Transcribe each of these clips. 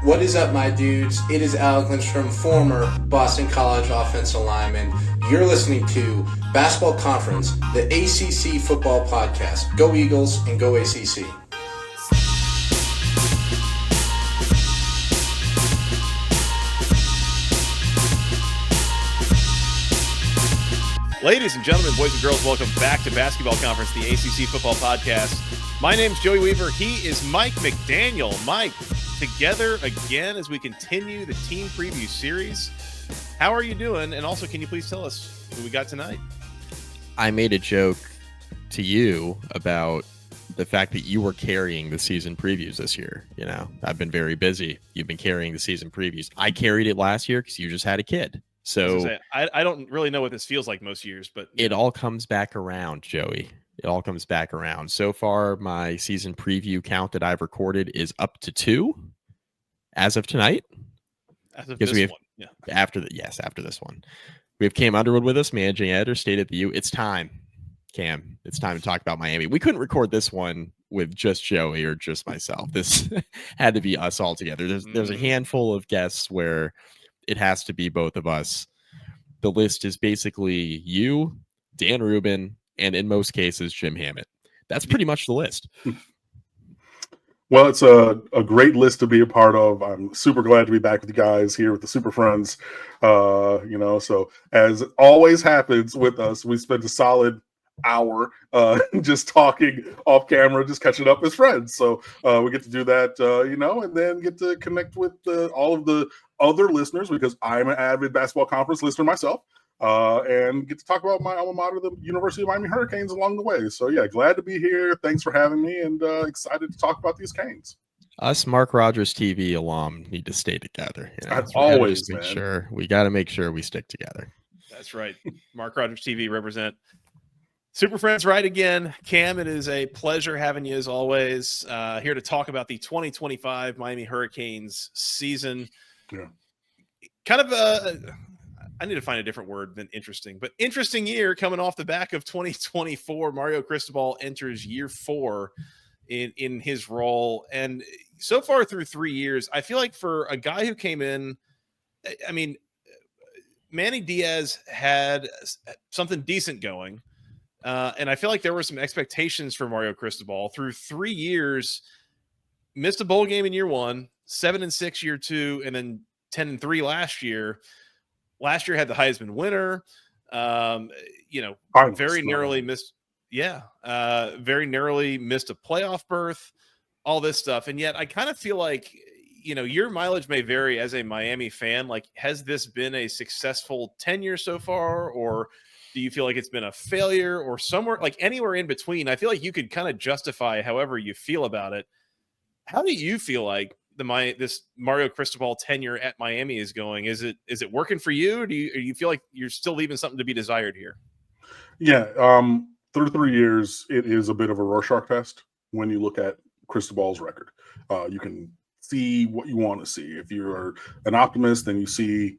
What is up, my dudes? It is Alec Lindstrom, former Boston College offensive lineman. You're listening to Basketball Conference, the ACC football podcast. Go Eagles and go ACC. Ladies and gentlemen, boys and girls, welcome back to Basketball Conference, the ACC football podcast. My name's Joey Weaver. He is Mike McDaniel. Mike, together again as we continue the team preview series. How are you doing? And also, can you please tell us who we got tonight? I made a joke to you about the fact that you were carrying the season previews this year. You know, I've been very busy. You've been carrying the season previews. I carried it last year because you just had a kid. So I don't really know what this feels like most years, but it all comes back around, Joey. It all comes back around. So far, my season preview count that I've recorded is up to 2 as of tonight. As of this one, yeah. After this one. We have Cam Underwood with us, managing editor, State at the U. It's time, Cam. It's time to talk about Miami. We couldn't record this one with just Joey or just myself. This had to be us all together. There's a handful of guests where it has to be both of us. The list is basically you, Dan Rubin, and in most cases, Jim Hammett. That's pretty much the list. Well, it's a great list to be a part of. I'm super glad to be back with you guys here with the Super Friends. So as always happens with us, we spent a solid hour just talking off camera, just catching up as friends. So we get to do that, and then get to connect with all of the other listeners, because I'm an avid Basketball Conference listener myself, and get to talk about my alma mater, the University of Miami Hurricanes, along the way. So yeah, glad to be here. Thanks for having me, and excited to talk about these Canes. Us Mark Rogers TV alum need to stay together. We got to make sure we stick together. That's right. Mark Rogers TV represent Super Friends right again. Cam, it is a pleasure having you as always, here to talk about the 2025 Miami Hurricanes season. Yeah. Kind of I need to find a different word than interesting, but interesting year coming off the back of 2024. Mario Cristobal enters year 4 in his role. And so far through 3 years, I feel like for a guy who came in, I mean, Manny Diaz had something decent going. And I feel like there were some expectations for Mario Cristobal through 3 years. Missed a bowl game in year 1, 7-6 year 2, and then 10-3 last year. Last year had the Heisman winner. Very narrowly missed. Yeah, very narrowly missed a playoff berth. All this stuff, and yet I kind of feel like your mileage may vary as a Miami fan. Like, has this been a successful tenure so far, or do you feel like it's been a failure, or somewhere like anywhere in between? I feel like you could kind of justify however you feel about it. How do you feel like this Mario Cristobal tenure at Miami is going? Is it working for you, or do you feel like you're still leaving something to be desired here? Yeah, through 3 years, it is a bit of a Rorschach test when you look at Cristobal's record. You can see what you want to see. If you're an optimist, then you see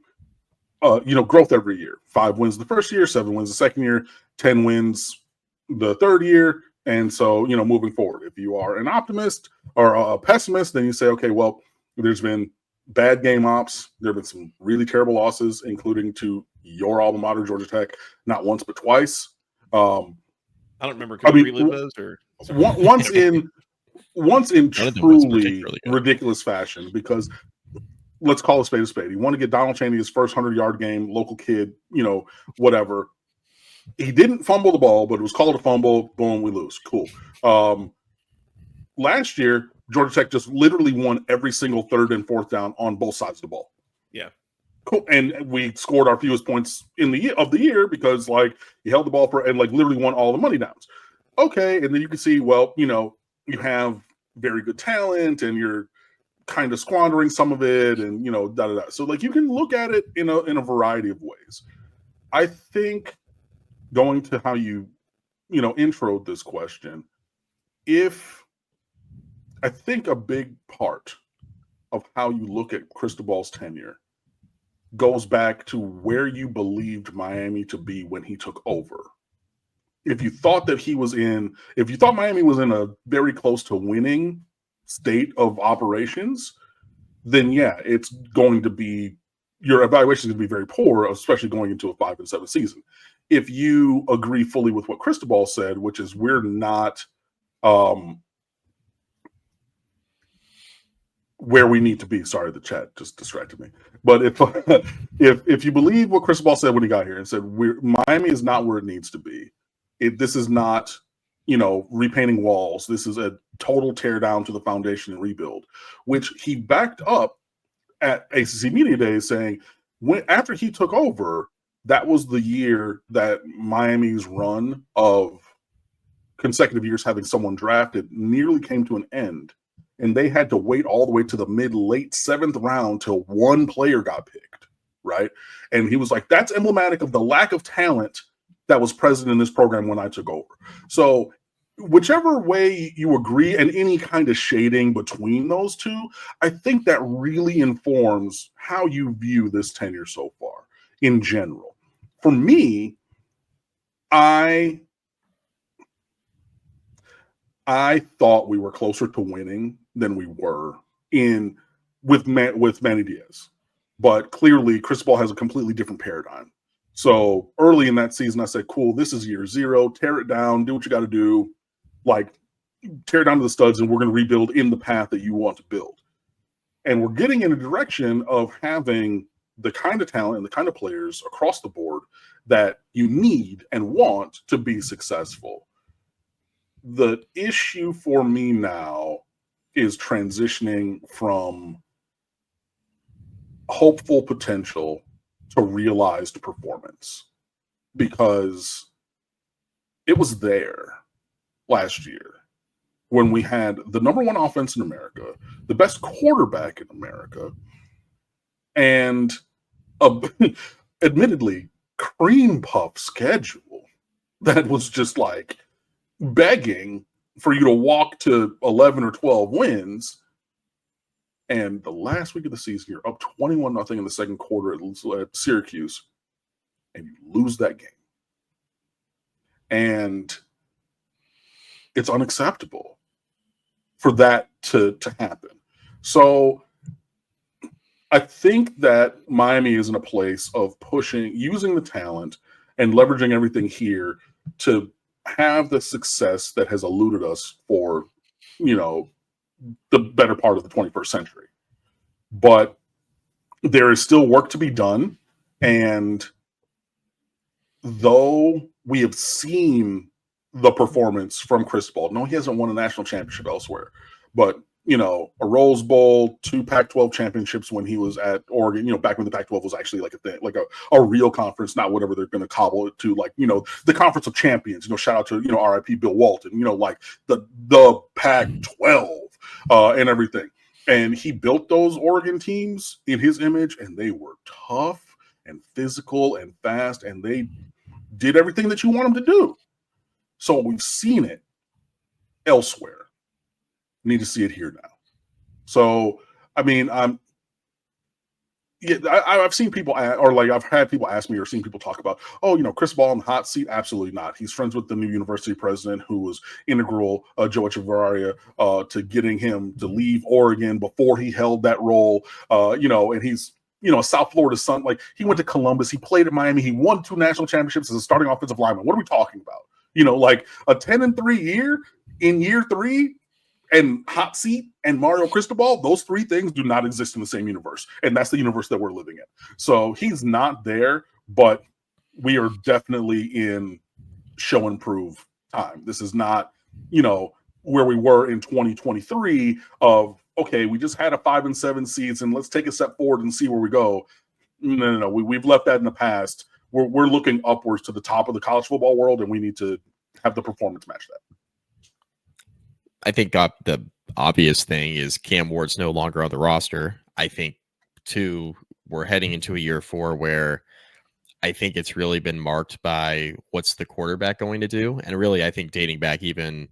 growth every year. 5 wins the first year, 7 wins the second year, 10 wins the third year. And so, moving forward, if you are an optimist or a pessimist, then you say, okay, well, there's been bad game ops. There have been some really terrible losses, including to your alma mater, Georgia Tech, not once, but twice. I don't remember. Can we relive those? Or once in truly ridiculous fashion, because let's call a spade a spade. He wanted to get Donald Chaney his first 100-yard game, local kid, whatever. He didn't fumble the ball, but it was called a fumble. Boom, we lose. Cool. Last year, Georgia Tech just literally won every single 3rd and 4th down on both sides of the ball. Yeah. Cool. And we scored our fewest points of the year because he held the ball and literally won all the money downs. Okay. And then you can see, you have very good talent and you're kind of squandering some of it and, da-da-da. So you can look at it in a variety of ways. I think going to how you introed this question, I think a big part of how you look at Cristobal's tenure goes back to where you believed Miami to be when he took over. If you thought Miami was in a very close to winning state of operations, then yeah, it's going to be, your evaluation is going to be very poor, especially going into a 5-7 season. If you agree fully with what Cristobal said, which is we're not where we need to be. Sorry, the chat just distracted me. But if you believe what Cristobal said when he got here and said Miami is not where it needs to be, this is not, repainting walls. This is a total tear down to the foundation and rebuild, which he backed up at ACC Media Days, saying after he took over, that was the year that Miami's run of consecutive years having someone drafted nearly came to an end. And they had to wait all the way to the late 7th round till one player got picked, right? And he was like, that's emblematic of the lack of talent that was present in this program when I took over. So whichever way you agree, and any kind of shading between those two, I think that really informs how you view this tenure so far in general. For me, I thought we were closer to winning than we were with Manny Diaz. But clearly, Cristobal has a completely different paradigm. So early in that season, I said, cool, this is year 0. Tear it down. Do what you got to do. Like, tear it down to the studs, and we're going to rebuild in the path that you want to build. And we're getting in a direction of having the kind of talent and the kind of players across the board that you need and want to be successful. The issue for me now is transitioning from hopeful potential to realized performance, because it was there last year when we had the number 1 offense in America, the best quarterback in America, and admittedly cream puff schedule that was just like begging for you to walk to 11 or 12 wins. And the last week of the season, you're up 21-0 in the second quarter at Syracuse, and you lose that game. And it's unacceptable for that to happen. So I think that Miami is in a place of using the talent and leveraging everything here to have the success that has eluded us for, the better part of the 21st century. But there is still work to be done. And though we have seen the performance from Cristobal, no, he hasn't won a national championship elsewhere, but a Rose Bowl, 2 Pac-12 championships when he was at Oregon, back when the Pac-12 was actually like a thing, like a real conference, not whatever they're going to cobble it to, like, the Conference of Champions, shout out to, RIP Bill Walton, like the Pac-12 and everything. And he built those Oregon teams in his image, and they were tough and physical and fast, and they did everything that you want them to do. So we've seen it elsewhere. Need to see it here now. So, I mean, I've seen people, I've had people ask me or seen people talk about, Cristobal on the hot seat. Absolutely not. He's friends with the new university president, who was integral, Joe Echevarria, to getting him to leave Oregon before he held that role. And he's, a South Florida son. Like, he went to Columbus. He played at Miami. He won 2 national championships as a starting offensive lineman. What are we talking about? Like a 10-3 year in year 3. And hot seat and Mario Cristobal, those 3 things do not exist in the same universe. And that's the universe that we're living in. So he's not there, but we are definitely in show and prove time. This is not, where we were in 2023 of, okay, we just had a 5-7 seeds and let's take a step forward and see where we go. No. We've left that in the past. We're looking upwards to the top of the college football world, and we need to have the performance match that. I think the obvious thing is Cam Ward's no longer on the roster. I think, too, we're heading into a year 4 where I think it's really been marked by what's the quarterback going to do. And really, I think dating back even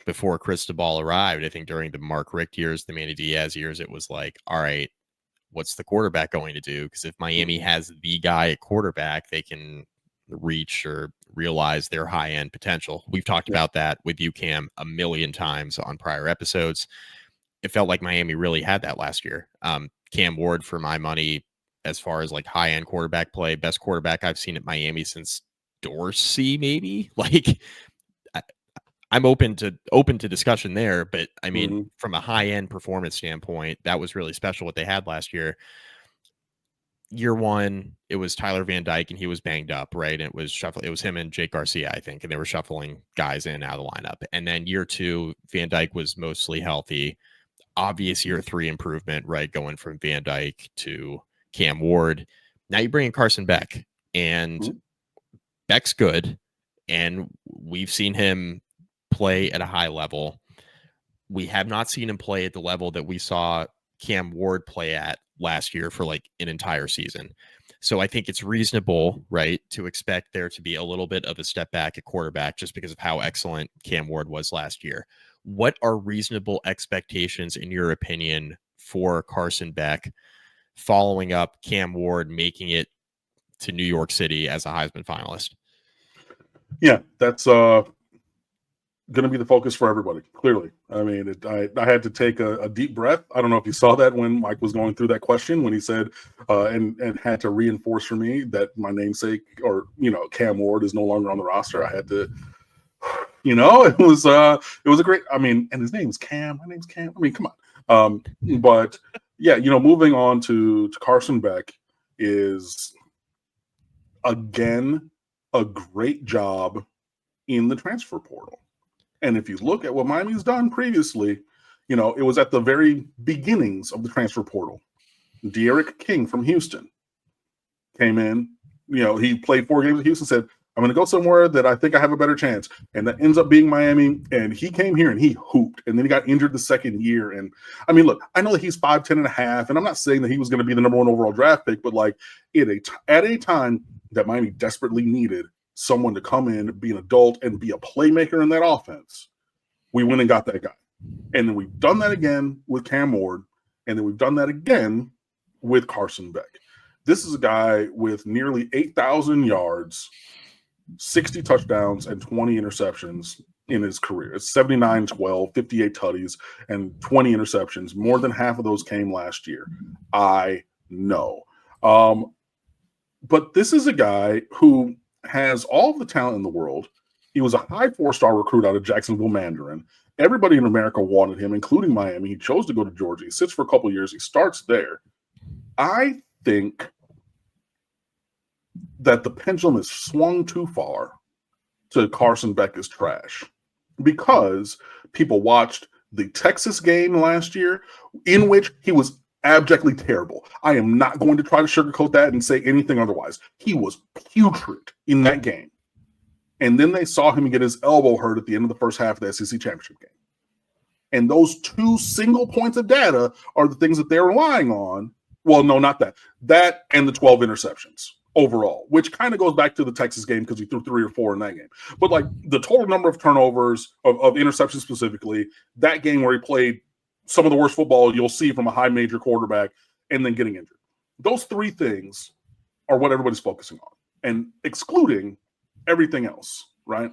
before Cristobal arrived, I think during the Mark Richt years, the Manny Diaz years, it was like, all right, what's the quarterback going to do? Because if Miami has the guy at quarterback, they can reach or realize their high-end potential. We've talked about that with you, Cam, a million times on prior episodes. it felt like Miami really had that last year. Cam Ward, for my money, as far as like high-end quarterback play, best quarterback I've seen at Miami since Dorsey, maybe. Like, I'm open to discussion there, but I mean, from a high-end performance standpoint, that was really special what they had last year. Year one, it was Tyler Van Dyke, and he was banged up, right? And it was shuffling. It was him and Jake Garcia, I think, and they were shuffling guys in and out of the lineup. And then year two, Van Dyke was mostly healthy. Obvious year three improvement, right? Going from Van Dyke to Cam Ward. Now you bring in Carson Beck, and Beck's good, and we've seen him play at a high level. We have not seen him play at the level that we saw Cam Ward play at last year for like an entire season. So I think it's reasonable, right, to expect there to be a little bit of a step back at quarterback just because of how excellent Cam Ward was last year. What are reasonable expectations, in your opinion, for Carson Beck following up Cam Ward making it to New York City as a Heisman finalist? Yeah, that's going to be the focus for everybody, clearly. I mean, I had to take a deep breath. I don't know if you saw that when Mike was going through that question, when he said, and had to reinforce for me that my namesake, or, Cam Ward is no longer on the roster. I had to, it was a great, I mean, and his name's Cam. My name's Cam. I mean, come on. But yeah, moving on to Carson Beck is, again, a great job in the transfer portal. And if you look at what Miami's done previously, it was at the very beginnings of the transfer portal. De'Aaron King from Houston came in. He played 4 games at Houston, said, I'm going to go somewhere that I think I have a better chance. And that ends up being Miami. And he came here and he hooped. And then he got injured the second year. And I mean, look, I know that he's 5'10" and a half. And I'm not saying that he was going to be the number 1 overall draft pick, but like at a time that Miami desperately needed someone to come in, be an adult, and be a playmaker in that offense, we went and got that guy. And then we've done that again with Cam Ward, and then we've done that again with Carson Beck. This is a guy with nearly 8,000 yards, 60 touchdowns, and 20 interceptions in his career. It's 79-12, 58 tutties, and 20 interceptions. More than half of those came last year. I know. But this is a guy who has all of the talent in the world. He was a high 4-star recruit out of Jacksonville Mandarin. Everybody in America wanted him, including Miami. He chose to go to Georgia. He sits for a couple of years. He starts there. I think that the pendulum is swung too far to Carson Beck is trash, because people watched the Texas game last year, in which he was abjectly terrible. I am not going to try to sugarcoat that and say anything otherwise. He was putrid in that game. And then they saw him get his elbow hurt at the end of the first half of the SEC championship game. And those 2 single points of data are the things that they're relying on. Well, no, not that. That and the 12 interceptions overall, which kind of goes back to the Texas game because he threw 3 or 4 in that game. But like the total number of turnovers, of interceptions specifically, that game where he played some of the worst football you'll see from a high major quarterback, and then getting injured. Those 3 things are what everybody's focusing on, and excluding everything else, right?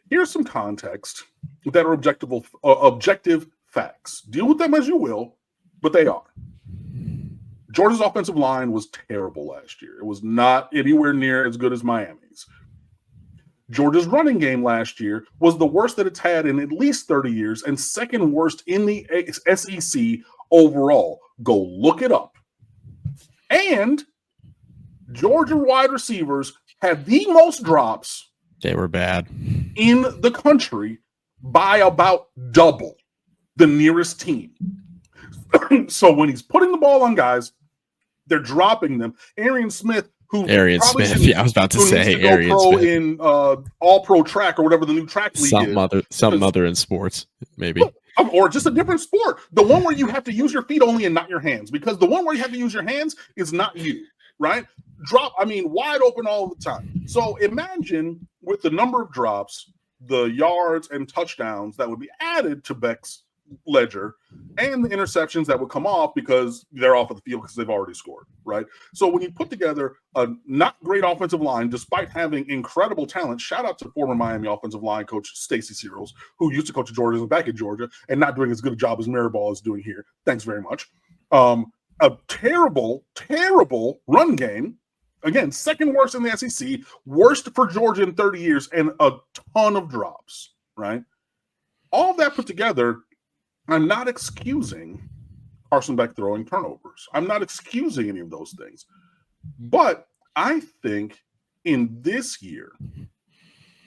Here's some context that are objective facts. Deal with them as you will, but they are. Georgia's offensive line was terrible last year. It was not anywhere near as good as Miami's. Georgia's running game last year was the worst that it's had in at least 30 years and second worst in the SEC overall. Go look it up. And Georgia wide receivers had the most drops. They were bad in the country by about double the nearest team. So when he's putting the ball on guys, they're dropping them. Arian Smith, I was about to say Arian Smith in all-pro track or whatever the new track league is. Something other in sports, maybe. Or just a different sport. The one where you have to use your feet only and not your hands, because the one where you have to use your hands is not you, right? Wide open all the time. So imagine with the number of drops, the yards and touchdowns that would be added to Beck's ledger, and the interceptions that would come off because they're off of the field because they've already scored, right? So when you put together a not great offensive line, despite having incredible talent, shout out to former Miami offensive line coach Stacy Searles, who used to coach at Georgia and back at Georgia, and not doing as good a job as Mirabal is doing here. Thanks very much. A terrible, terrible run game. Again, second worst in the SEC, worst for Georgia in 30 years, and a ton of drops, right? All that put together, I'm not excusing Carson Beck throwing turnovers. I'm not excusing any of those things. But I think in this year,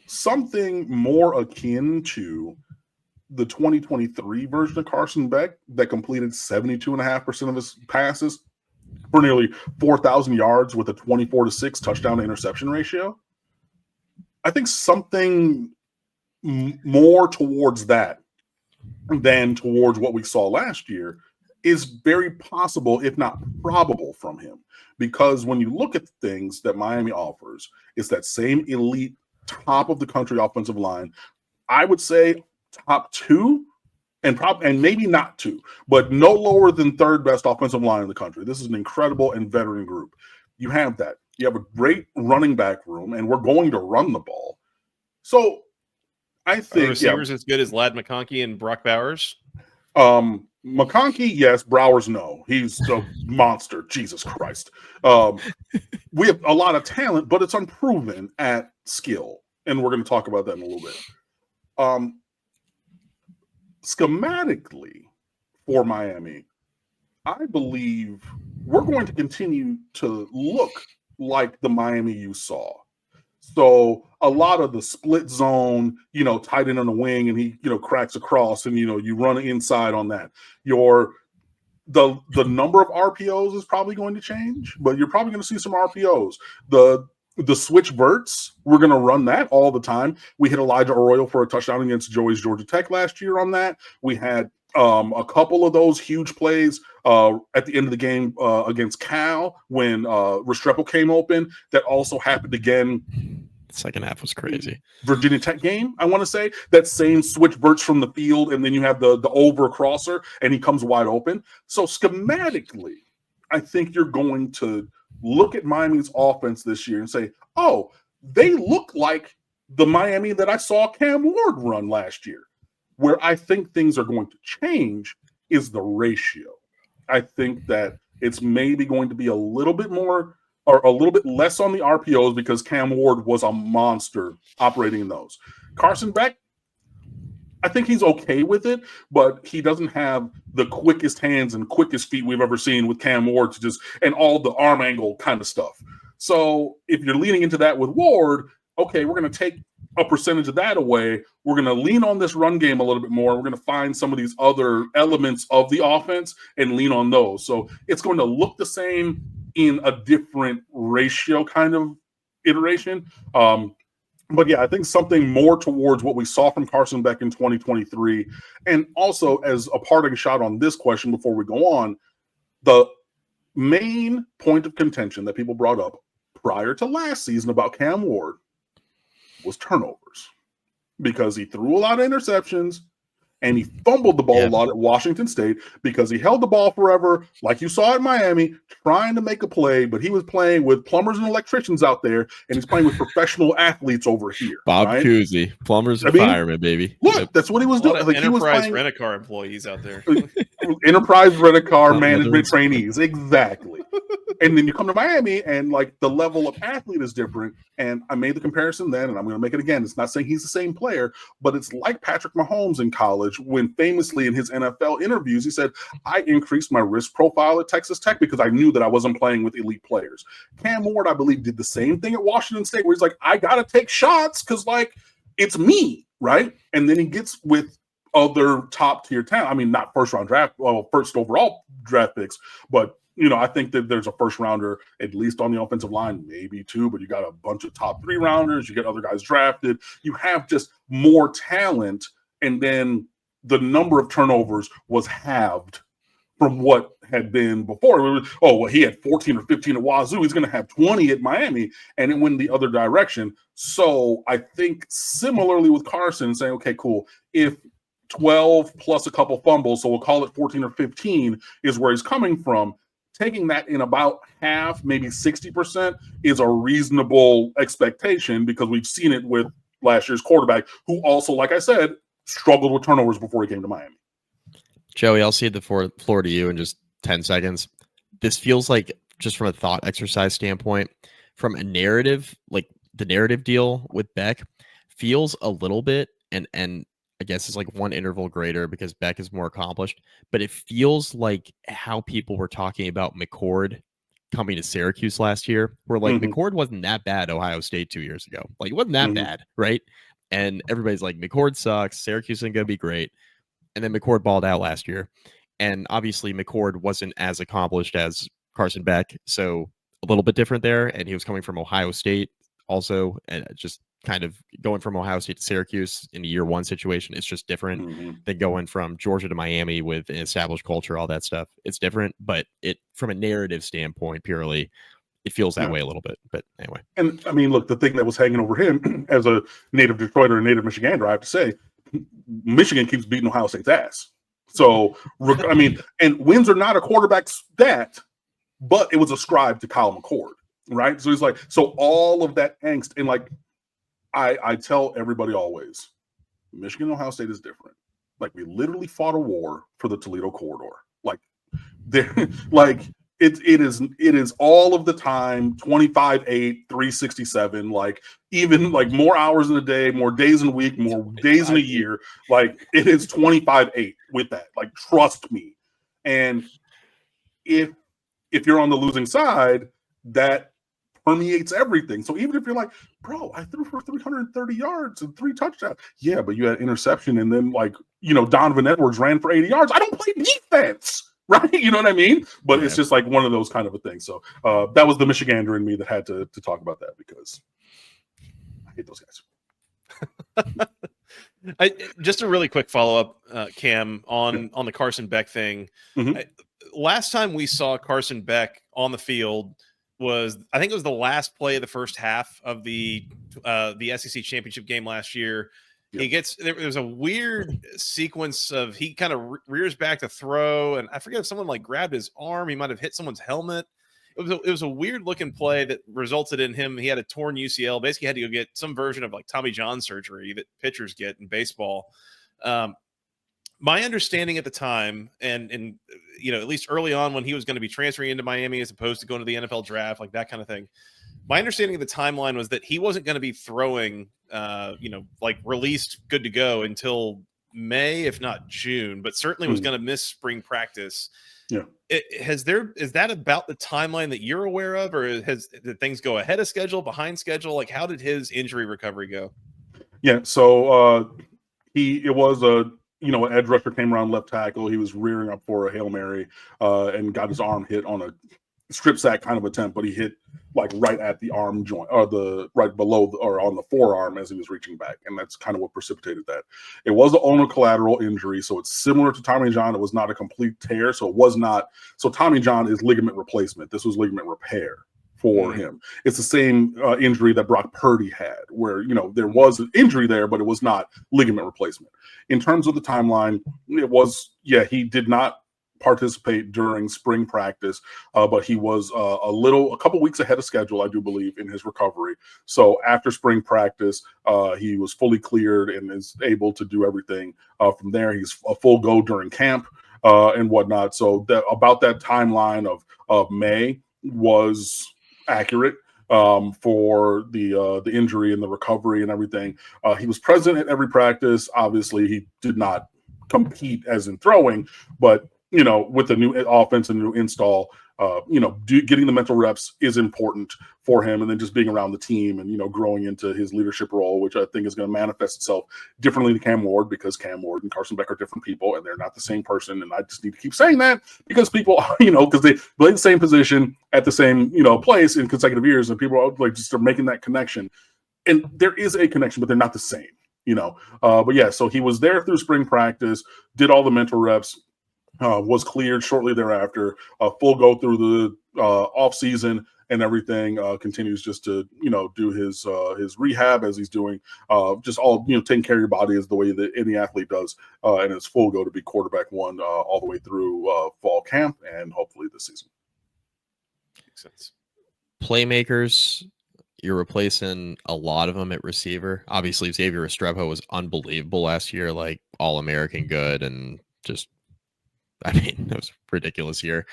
something more akin to the 2023 version of Carson Beck that completed 72.5% of his passes for nearly 4,000 yards with a 24-6 touchdown to interception ratio. I think something more towards that than towards what we saw last year is very possible, if not probable, from him. Because when you look at the things that Miami offers, it's that same elite, top of the country offensive line. I would say top two, and maybe not two, but no lower than third best offensive line in the country. This is an incredible and veteran group. You have that. You have a great running back room, and we're going to run the ball. So I think receivers as good as Ladd McConkey and Brock Bowers. McConkey, yes. Browers, no. He's a monster. Jesus Christ. We have a lot of talent, but it's unproven at skill, and we're going to talk about that in a little bit. Schematically for Miami, I believe we're going to continue to look like the Miami you saw. So a lot of the split zone, tight end on the wing, and he, cracks across, and you run inside on that. The number of RPOs is probably going to change, but you're probably going to see some RPOs. The switch verts, we're going to run that all the time. We hit Elijah Arroyo for a touchdown against Joey's Georgia Tech last year on that. We had a couple of those huge plays at the end of the game against Cal when Restrepo came open. That also happened again. The second half was crazy. Virginia Tech game, I want to say. That same switch verts from the field, and then you have the over crosser, and he comes wide open. So schematically, I think you're going to look at Miami's offense this year and say, oh, they look like the Miami that I saw Cam Ward run last year. Where I think things are going to change is the ratio. I think that it's maybe going to be a little bit more or a little bit less on the RPOs because Cam Ward was a monster operating in those. Carson Beck, I think he's okay with it, but he doesn't have the quickest hands and quickest feet we've ever seen with Cam Ward and all the arm angle kind of stuff. So if you're leaning into that with Ward, okay, we're going to take a percentage of that away. We're going to lean on this run game a little bit more. We're going to find some of these other elements of the offense and lean on those. So it's going to look the same in a different ratio kind of iteration. But yeah, I think something more towards what we saw from Carson Beck in 2023. And also, as a parting shot on this question before we go on, the main point of contention that people brought up prior to last season about Cam Ward was turnovers, because he threw a lot of interceptions and he fumbled the ball a lot at Washington State because he held the ball forever, like you saw at Miami, trying to make a play, but he was playing with plumbers and electricians out there, and he's playing with professional athletes over here. Bob Cousy, plumbers and firemen, baby. Look, that's what he was doing. Like Enterprise Rent-A-Car employees out there. Enterprise Rent-A-Car management trainees, exactly. And then you come to Miami, and like the level of athlete is different. And I made the comparison then, and I'm going to make it again. It's not saying he's the same player, but it's like Patrick Mahomes in college, when famously in his NFL interviews, he said, I increased my risk profile at Texas Tech because I knew that I wasn't playing with elite players. Cam Ward, I believe, did the same thing at Washington State, where he's like, I got to take shots because, like, it's me, right? And then he gets with other top-tier talent. I mean, not first overall draft picks, but I think that there's a first rounder, at least on the offensive line, maybe two, but you got a bunch of top 3 rounders. You get other guys drafted. You have just more talent. And then the number of turnovers was halved from what had been before. He had 14 or 15 at Wazoo. He's going to have 20 at Miami, and it went the other direction. So I think similarly with Carson, saying, okay, cool. If 12 plus a couple fumbles, so we'll call it 14 or 15 is where he's coming from. Taking that in about half, maybe 60% is a reasonable expectation because we've seen it with last year's quarterback who also, like I said, struggled with turnovers before he came to Miami. Joey, I'll cede the floor to you in just 10 seconds. This feels like, just from a thought exercise standpoint, from a narrative, like the narrative deal with Beck feels a little bit, and I guess it's like one interval greater because Beck is more accomplished, but it feels like how people were talking about McCord coming to Syracuse last year, where like McCord wasn't that bad at Ohio State 2 years ago. Like, it wasn't that bad, right? And everybody's like, McCord sucks. Syracuse isn't going to be great. And then McCord balled out last year. And obviously McCord wasn't as accomplished as Carson Beck, so a little bit different there. And he was coming from Ohio State also, and just kind of going from Ohio State to Syracuse in a year one situation. It's just different than going from Georgia to Miami with an established culture, all that stuff. It's different, but it, from a narrative standpoint, purely, it feels that way a little bit. But anyway. And I mean, look, the thing that was hanging over him as a native Detroiter and native Michigander, I have to say, Michigan keeps beating Ohio State's ass. So, I mean, and wins are not a quarterback's stat, but it was ascribed to Kyle McCord, right? So he's like, so all of that angst, and like, I tell everybody always, Michigan and Ohio State is different. Like, we literally fought a war for the Toledo corridor. Like, there, like it is all of the time 25-8, 367. Like, even like more hours in a day, more days in a week, more days in a year. Like, it is 25-8 with that. Like, trust me. And if you're on the losing side, that permeates everything. So even if you're like, bro, I threw for 330 yards and 3 touchdowns. Yeah, but you had interception, and then, like, you know, Donovan Edwards ran for 80 yards. I don't play defense, right? You know what I mean? But it's just like one of those kind of a thing. So that was the Michigander in me that had to talk about that, because I hate those guys. Just a really quick follow-up, Cam, on the Carson Beck thing. Last time we saw Carson Beck on the field was, I think it was the last play of the first half of the SEC championship game last year. He gets, there's a weird sequence of, he kind of rears back to throw, and I forget if someone like grabbed his arm. He might have hit someone's helmet. It was a weird looking play that resulted in him. He had a torn UCL, basically had to go get some version of like Tommy John surgery that pitchers get in baseball. My understanding at the time, and you know, at least early on when he was going to be transferring into Miami as opposed to going to the NFL draft, like that kind of thing, my understanding of the timeline was that he wasn't going to be throwing, you know, like released good to go until May, if not June, but certainly was going to miss spring practice. Yeah. Is that about the timeline that you're aware of, or did things go ahead of schedule, behind schedule? Like, how did his injury recovery go? Yeah. So it was a, you know, an edge rusher came around left tackle. He was rearing up for a Hail Mary and got his arm hit on a strip sack kind of attempt, but he hit like right at the arm joint, or the right below, or on the forearm as he was reaching back. And that's kind of what precipitated that. It was an ulnar collateral injury. So it's similar to Tommy John. It was not a complete tear. So it was not, so Tommy John is ligament replacement. This was ligament repair for him. It's the same injury that Brock Purdy had, where, you know, there was an injury there, but it was not ligament replacement. In terms of the timeline, it was, he did not participate during spring practice, but he was a couple weeks ahead of schedule, I do believe, in his recovery. So after spring practice, he was fully cleared and is able to do everything from there. He's a full go during camp and whatnot. So about that timeline of May was accurate for the injury and the recovery and everything. He was present at every practice. Obviously, he did not compete as in throwing, but, you know, with the new offense and new install, you know, getting the mental reps is important for him, and then just being around the team and, you know, growing into his leadership role, which I think is going to manifest itself differently to Cam Ward, because Cam Ward and Carson Beck are different people and they're not the same person. And I just need to keep saying that because people, you know, because they play the same position at the same, you know, place in consecutive years, and people are like just are making that connection. And there is a connection, but they're not the same, you know. But yeah, so he was there through spring practice, did all the mental reps, was cleared shortly thereafter, full go through the off season, and everything. Continues just to do his rehab as he's doing. Just all taking care of your body is the way that any athlete does, and it's full go to be quarterback one all the way through fall camp and hopefully this season. Makes sense. Playmakers, you're replacing a lot of them at receiver. Obviously, Xavier Restrepo was unbelievable last year, like All-American good, and just, I mean, that was a ridiculous year.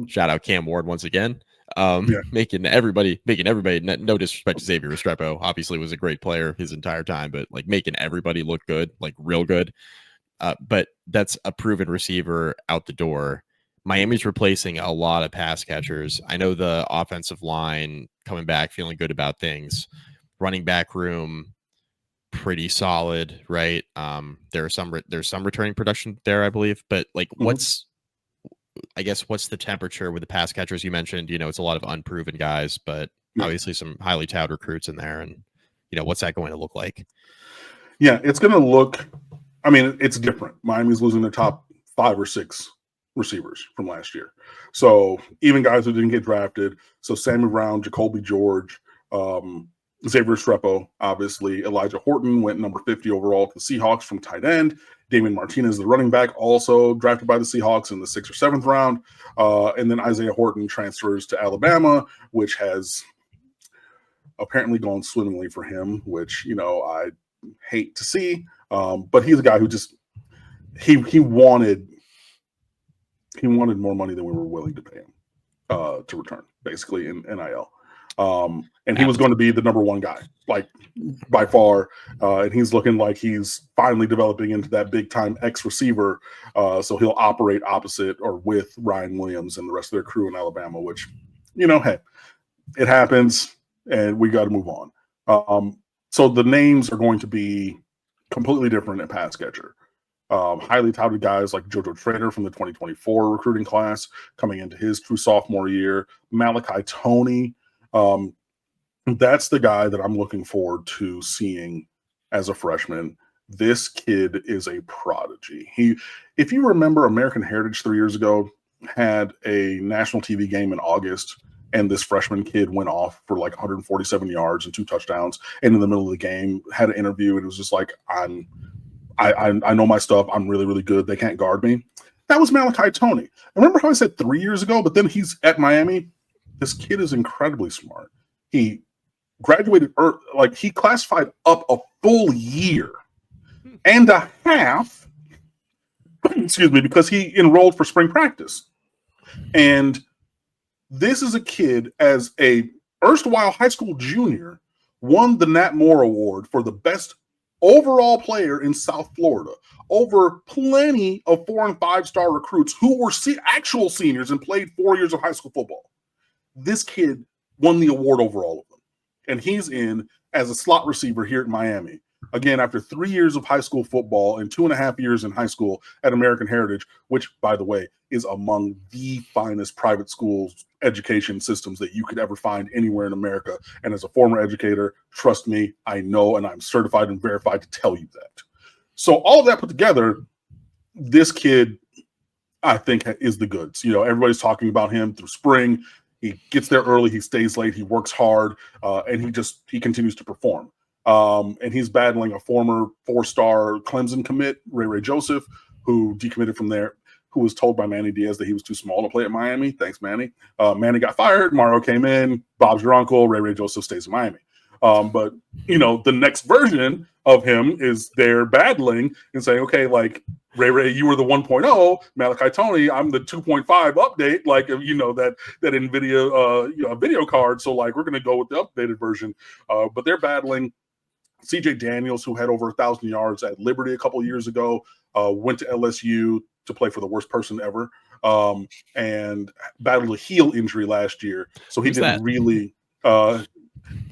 Shout out Cam Ward once again. Making everybody, no disrespect to Xavier Restrepo, obviously was a great player his entire time, but like making everybody look good, like real good. But that's a proven receiver out the door. Miami's replacing a lot of pass catchers. I know the offensive line coming back, feeling good about things. Running back room, pretty solid, right? There's some returning production there, I believe. But like, what's the temperature with the pass catchers you mentioned? It's a lot of unproven guys, but obviously some highly touted recruits in there. And what's that going to look like? Yeah, it's going to look. I mean, it's different. Miami's losing their top 5 or 6 receivers from last year. So even guys who didn't get drafted. So Sammy Brown, Jacoby George, Xavier Restrepo, obviously. Elijah Horton went number 50 overall to the Seahawks from tight end. Damian Martinez, the running back, also drafted by the Seahawks in the 6th or 7th round. And then Isaiah Horton transfers to Alabama, which has apparently gone swimmingly for him, which, I hate to see. But he's a guy who just he wanted more money than we were willing to pay him to return, basically, in NIL. And he was going to be the number 1 guy, like by far. And he's looking like he's finally developing into that big time X receiver. So he'll operate opposite or with Ryan Williams and the rest of their crew in Alabama, which, hey, it happens and we got to move on. So the names are going to be completely different at pass catcher. Highly touted guys like JoJo Trader from the 2024 recruiting class coming into his true sophomore year. Malachi Toney. That's the guy that I'm looking forward to seeing as a freshman. This kid is a prodigy. If you remember, American Heritage 3 years ago had a national TV game in August, and this freshman kid went off for like 147 yards and 2 touchdowns. And in the middle of the game, had an interview, and it was just like, I know my stuff. I'm really, really good. They can't guard me. That was Malachi Toney. Remember how I said 3 years ago, but then he's at Miami? This kid is incredibly smart. He graduated, he classified up a full year and a half, excuse me, because he enrolled for spring practice. And this is a kid, as a erstwhile high school junior, won the Nat Moore Award for the best overall player in South Florida over plenty of 4- and 5-star recruits who were actual seniors and played 4 years of high school football. This kid won the award over all of them. And he's in as a slot receiver here at Miami. Again, after 3 years of high school football and 2.5 years in high school at American Heritage, which, by the way, is among the finest private schools education systems that you could ever find anywhere in America. And as a former educator, trust me, I know, and I'm certified and verified to tell you that. So all of that put together, this kid, I think, is the goods. Everybody's talking about him through spring. He gets there early, he stays late, he works hard, and he continues to perform. And he's battling a former 4-star Clemson commit, Ray Joseph, who decommitted from there, who was told by Manny Diaz that he was too small to play at Miami. Thanks, Manny. Manny got fired. Mario came in. Bob's your uncle. Ray Joseph stays in Miami. But, the next version of him is they're battling and saying, okay, like, Ray, you were the 1.0. Malachi Toney, I'm the 2.5 update. Like, that NVIDIA video card. So, like, we're going to go with the updated version. But they're battling. CJ Daniels, who had over 1,000 yards at Liberty a couple of years ago, went to LSU to play for the worst person ever, and battled a heel injury last year. So he didn't really.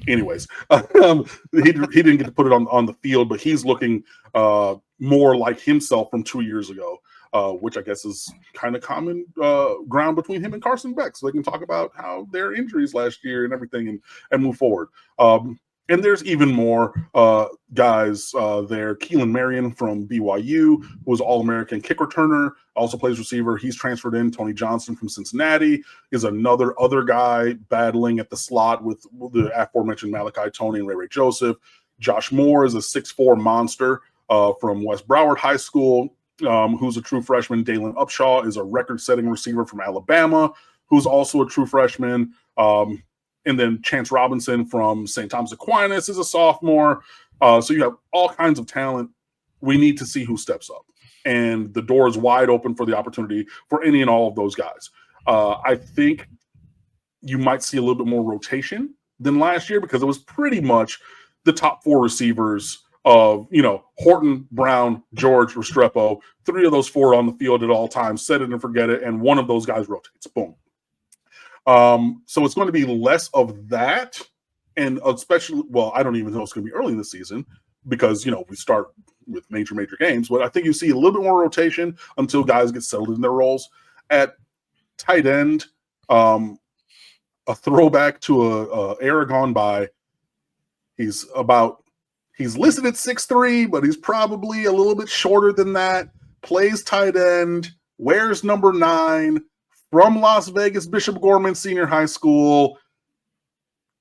Anyways, he didn't get to put it on the field, but he's looking more like himself from 2 years ago, which I guess is kind of common ground between him and Carson Beck. So they can talk about how their injuries last year and everything and move forward. And there's even more guys there. Keelan Marion from BYU, who was All-American kick returner, also plays receiver. He's transferred in. Tony Johnson from Cincinnati is another guy battling at the slot with the aforementioned Malachi Tony and Ray Joseph. Josh Moore is a 6'4" monster from West Broward High School, who's a true freshman. Dalen Upshaw is a record-setting receiver from Alabama, who's also a true freshman. And then Chance Robinson from St. Thomas Aquinas is a sophomore. So you have all kinds of talent. We need to see who steps up. And the door is wide open for the opportunity for any and all of those guys. I think you might see a little bit more rotation than last year because it was pretty much the top 4 receivers of, Horton, Brown, George, Restrepo. 3 of those 4 on the field at all times, set it and forget it, and one of those guys rotates. Boom. So it's going to be less of that, and especially, well, I don't even know it's going to be early in the season because, we start with major games, but I think you see a little bit more rotation until guys get settled in their roles. At tight end, a throwback to a era gone by. He's listed at 6'3", but he's probably a little bit shorter than that. Plays tight end, wears number 9, from Las Vegas Bishop Gorman Senior High School.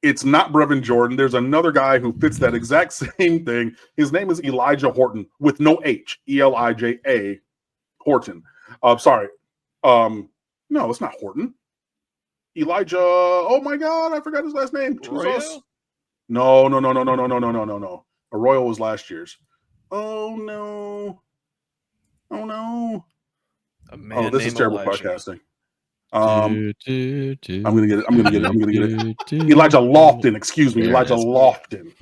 It's not Brevin Jordan. There's another guy who fits that exact same thing. His name is Elijah Horton with no H. Elija Horton. Sorry. No, it's not Horton. Elijah. Oh my God, I forgot his last name. Arroyo? No. Arroyo was last year's. Oh no. This is terrible podcasting. I'm gonna get it. Elijah Lofton, excuse me, Elijah Lofton.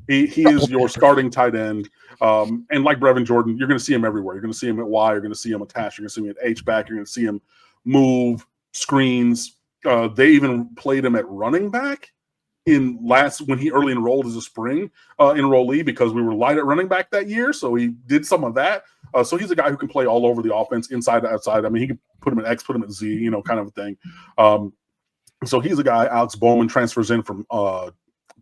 He is your starting tight end. And like Brevin Jordan, you're gonna see him everywhere. You're gonna see him at Y, you're gonna see him attached, you're gonna see him at H back, you're gonna see him move, screens. They even played him at running back when he early enrolled as a spring enrollee because we were light at running back that year. So he did some of that. So he's a guy who can play all over the offense, inside to outside. I mean, he can put him at X, put him at Z, kind of a thing. So he's a guy. Alex Bowman transfers in from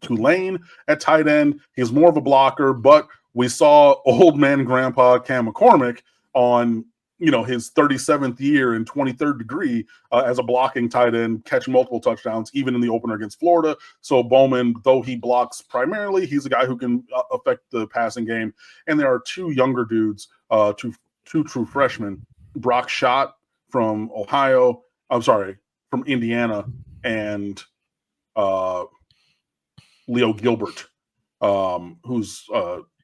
Tulane at tight end. He's more of a blocker, but we saw old man grandpa Cam McCormick on his 37th year in 23rd degree as a blocking tight end, catch multiple touchdowns, even in the opener against Florida. So Bowman, though he blocks primarily, he's a guy who can affect the passing game. And there are 2 younger dudes, two true freshmen, Brock Schott from from Indiana, and Leo Gilbert, whose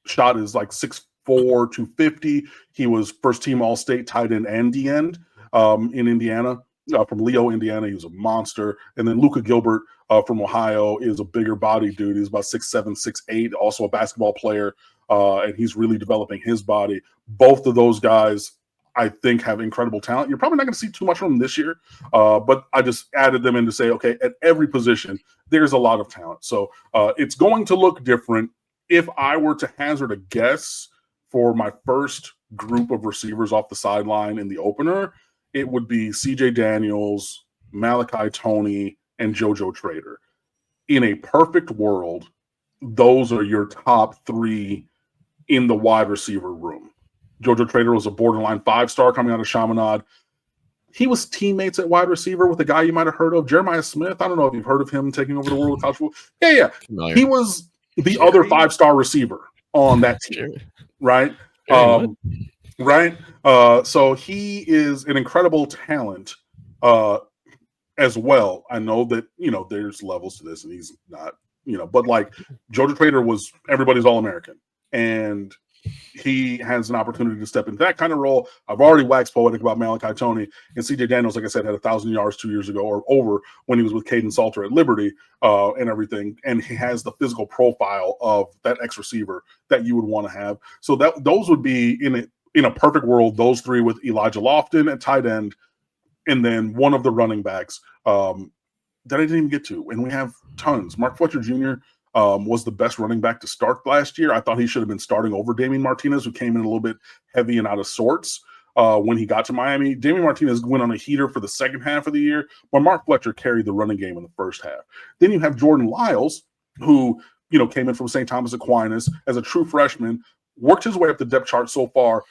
Schott is like 6'4", 250. He was first-team All-State tight end and D-end in Indiana. From Leo, Indiana, he was a monster. And then Luka Gilbert from Ohio is a bigger body dude. He's about 6'7", 6'8", also a basketball player, and he's really developing his body. Both of those guys, I think, have incredible talent. You're probably not going to see too much from them this year, but I just added them in to say, okay, at every position, there's a lot of talent. So it's going to look different. If I were to hazard a guess for my first group of receivers off the sideline in the opener, it would be CJ Daniels, Malachi Tony, and JoJo Trader. In a perfect world, those are your top 3 in the wide receiver room. JoJo Trader was a borderline 5-star coming out of Chaminade. He was teammates at wide receiver with a guy you might have heard of, Jeremiah Smith. I don't know if you've heard of him taking over the world of college football. Yeah. Familiar. He was the other 5-star receiver on that team, right? Right. So he is an incredible talent as well. I know that, there's levels to this and he's not, but like JoJo Trader was everybody's All-American, and he has an opportunity to step into that kind of role. I've already waxed poetic about Malachi Tony, and CJ Daniels, like I said, had 1,000 yards 2 years ago or over when he was with Caden Salter at Liberty and everything. And he has the physical profile of that X receiver that you would want to have. So those would be in a perfect world, those 3 with Elijah Lofton at tight end, and then one of the running backs that I didn't even get to. And we have tons. Mark Fletcher Jr. Was the best running back to start last year. I thought he should have been starting over Damian Martinez, who came in a little bit heavy and out of sorts when he got to Miami. Damian Martinez went on a heater for the second half of the year, but Mark Fletcher carried the running game in the first half. Then you have Jordan Lyles, who, came in from St. Thomas Aquinas as a true freshman, worked his way up the depth chart so far.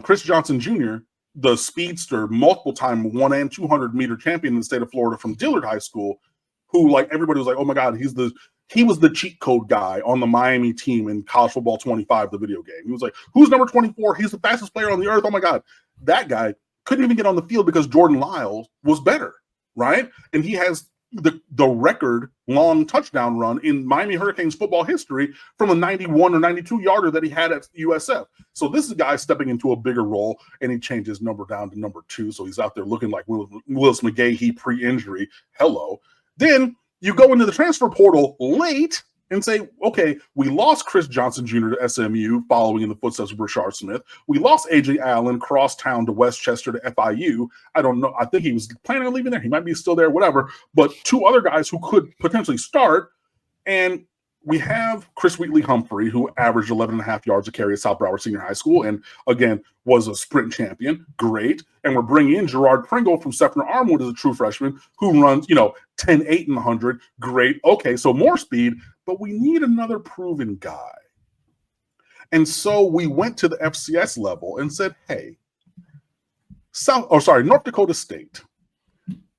Chris Johnson Jr., the speedster, multiple-time 1 and 200-meter champion in the state of Florida from Dillard High School, who, like, everybody was like, oh my God, he was the cheat code guy on the Miami team in College Football 25, the video game. He was like, who's number 24? He's the fastest player on the earth. Oh my God. That guy couldn't even get on the field because Jordan Lyles was better, right? And he has the record long touchdown run in Miami Hurricanes football history from a 91 or 92 yarder that he had at USF. So this is a guy stepping into a bigger role, and he changed his number down to number 2. So he's out there looking like Willis McGahee pre-injury. Hello. Then you go into the transfer portal late and say, okay, we lost Chris Johnson Jr. to SMU following in the footsteps of Rashard Smith. We lost A.J. Allen crosstown to Westchester to FIU. I don't know. I think he was planning on leaving there. He might be still there, whatever. But 2 other guys who could potentially start. And we have Chris Wheatley-Humphrey, who averaged 11.5 yards a carry at South Broward Senior High School and, again, was a sprint champion. Great. And we're bringing in Gerard Pringle from Sefner Armwood as a true freshman who runs, 10-8 in the 100. Great. Okay, so more speed, but we need another proven guy. And so we went to the FCS level and said, hey, North Dakota State,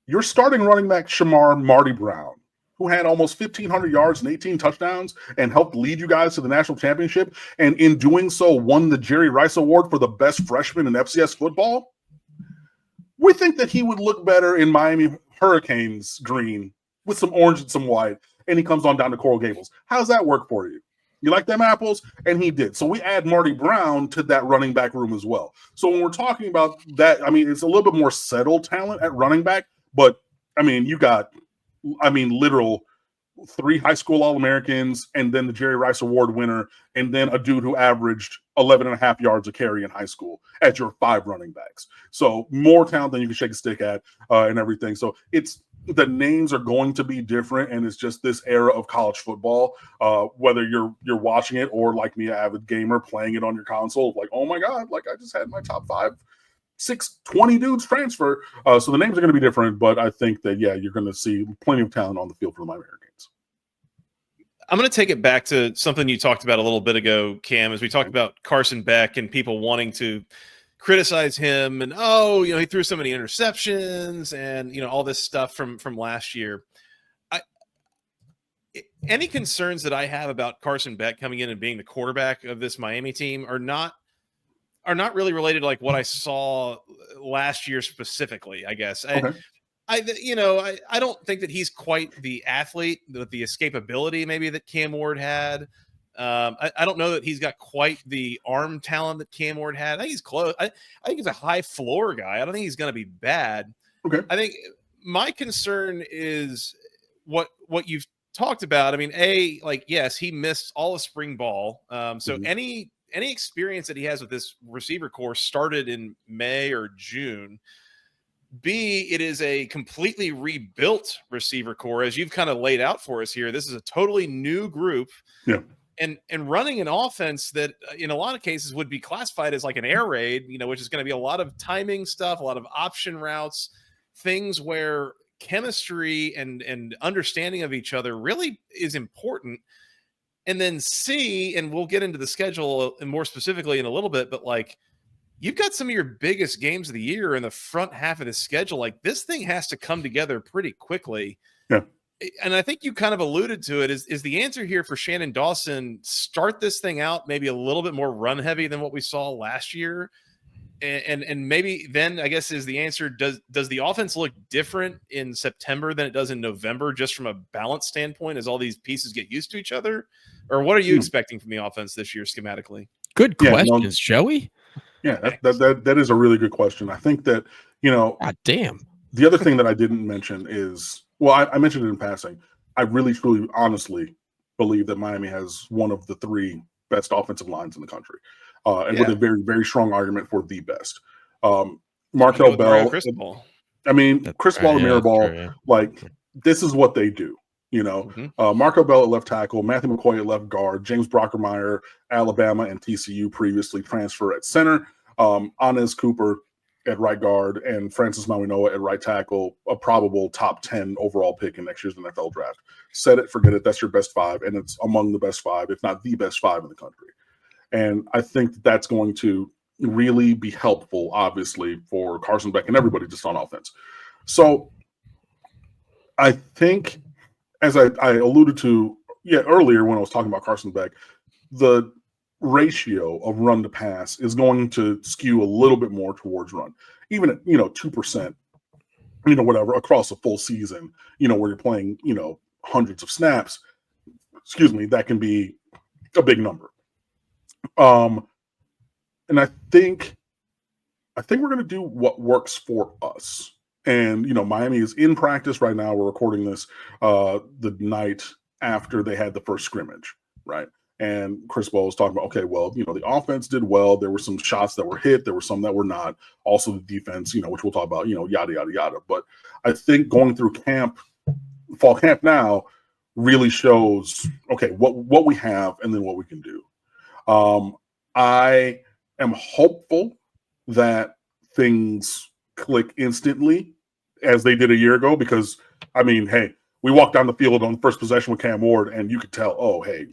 you're starting running back Shamar Marty Brown, who had almost 1,500 yards and 18 touchdowns and helped lead you guys to the national championship, and in doing so won the Jerry Rice Award for the best freshman in FCS football. We think that he would look better in Miami Hurricanes green with some orange and some white, and he comes on down to Coral Gables. How's that work for you? You like them apples? And he did. So we add Marty Brown to that running back room as well. So when we're talking about that, it's a little bit more settled talent at running back, but you got literal 3 high school All-Americans and then the Jerry Rice Award winner and then a dude who averaged 11.5 yards a carry in high school at your 5 running backs. So more talent than you can shake a stick at and everything. So the names are going to be different, and it's just this era of college football, whether you're watching it or like me, an avid gamer, playing it on your console, like, oh my God, like I just had my top 5, 6, 20 dudes transfer. So the names are going to be different, but I think that, you're going to see plenty of talent on the field for the Miami Hurricanes. I'm going to take it back to something you talked about a little bit ago, Cam, as we talked about Carson Beck and people wanting to criticize him and, he threw so many interceptions and, all this stuff from last year. Any concerns that I have about Carson Beck coming in and being the quarterback of this Miami team are not really related to like what I saw last year specifically, I guess. Okay. I don't think that he's quite the athlete, the escapability maybe that Cam Ward had. I don't know that he's got quite the arm talent that Cam Ward had. I think he's close. I think he's a high floor guy. I don't think he's going to be bad. Okay. I think my concern is what you've talked about. Yes, he missed all of spring ball. So any experience that he has with this receiver corps started in May or June. B, it is a completely rebuilt receiver corps, as you've kind of laid out for us here. This is a totally new group. Yeah. And running an offense that in a lot of cases would be classified as like an air raid, which is going to be a lot of timing stuff, a lot of option routes, things where chemistry and understanding of each other really is important. And then C, and we'll get into the schedule and more specifically in a little bit, but like, you've got some of your biggest games of the year in the front half of the schedule. Like, this thing has to come together pretty quickly. Yeah. And I think you kind of alluded to it. Is the answer here for Shannon Dawson, start this thing out maybe a little bit more run heavy than what we saw last year? And maybe then I guess is the answer, does the offense look different in September than it does in November, just from a balance standpoint, as all these pieces get used to each other? Or what are you expecting from the offense this year schematically? Good questions, Joey. Yeah, that is a really good question. I think that, God damn. The other thing that I didn't mention is, well, I mentioned it in passing. I really, truly, honestly believe that Miami has one of the 3 best offensive lines in the country, with a very, very strong argument for the best. Markel Bell. Cristobal and Mirabal, this is what they do. Marco Bell at left tackle, Matthew McCoy at left guard, James Brockermeyer, Alabama and TCU previously transfer at center, Anez Cooper at right guard and Francis Mauigoa at right tackle, a probable top 10 overall pick in next year's NFL draft. Set it, forget it. That's your best 5, and it's among the best 5, if not the best 5 in the country. And I think that's going to really be helpful, obviously, for Carson Beck and everybody just on offense. So I think, as I alluded to earlier when I was talking about Carson Beck, the ratio of run to pass is going to skew a little bit more towards run, even at 2%, whatever, across a full season, where you're playing hundreds of snaps, that can be a big number. And I think we're going to do what works for us. And Miami is in practice right now. We're recording this the night after they had the first scrimmage, right? And Chris Ball was talking about, okay, well, the offense did well. There were some shots that were hit. There were some that were not. Also the defense, which we'll talk about, yada, yada, yada. But I think going through fall camp now really shows, okay, what we have and then what we can do. I am hopeful that things click instantly as they did a year ago because, hey, we walked down the field on the first possession with Cam Ward, and you could tell, oh, hey,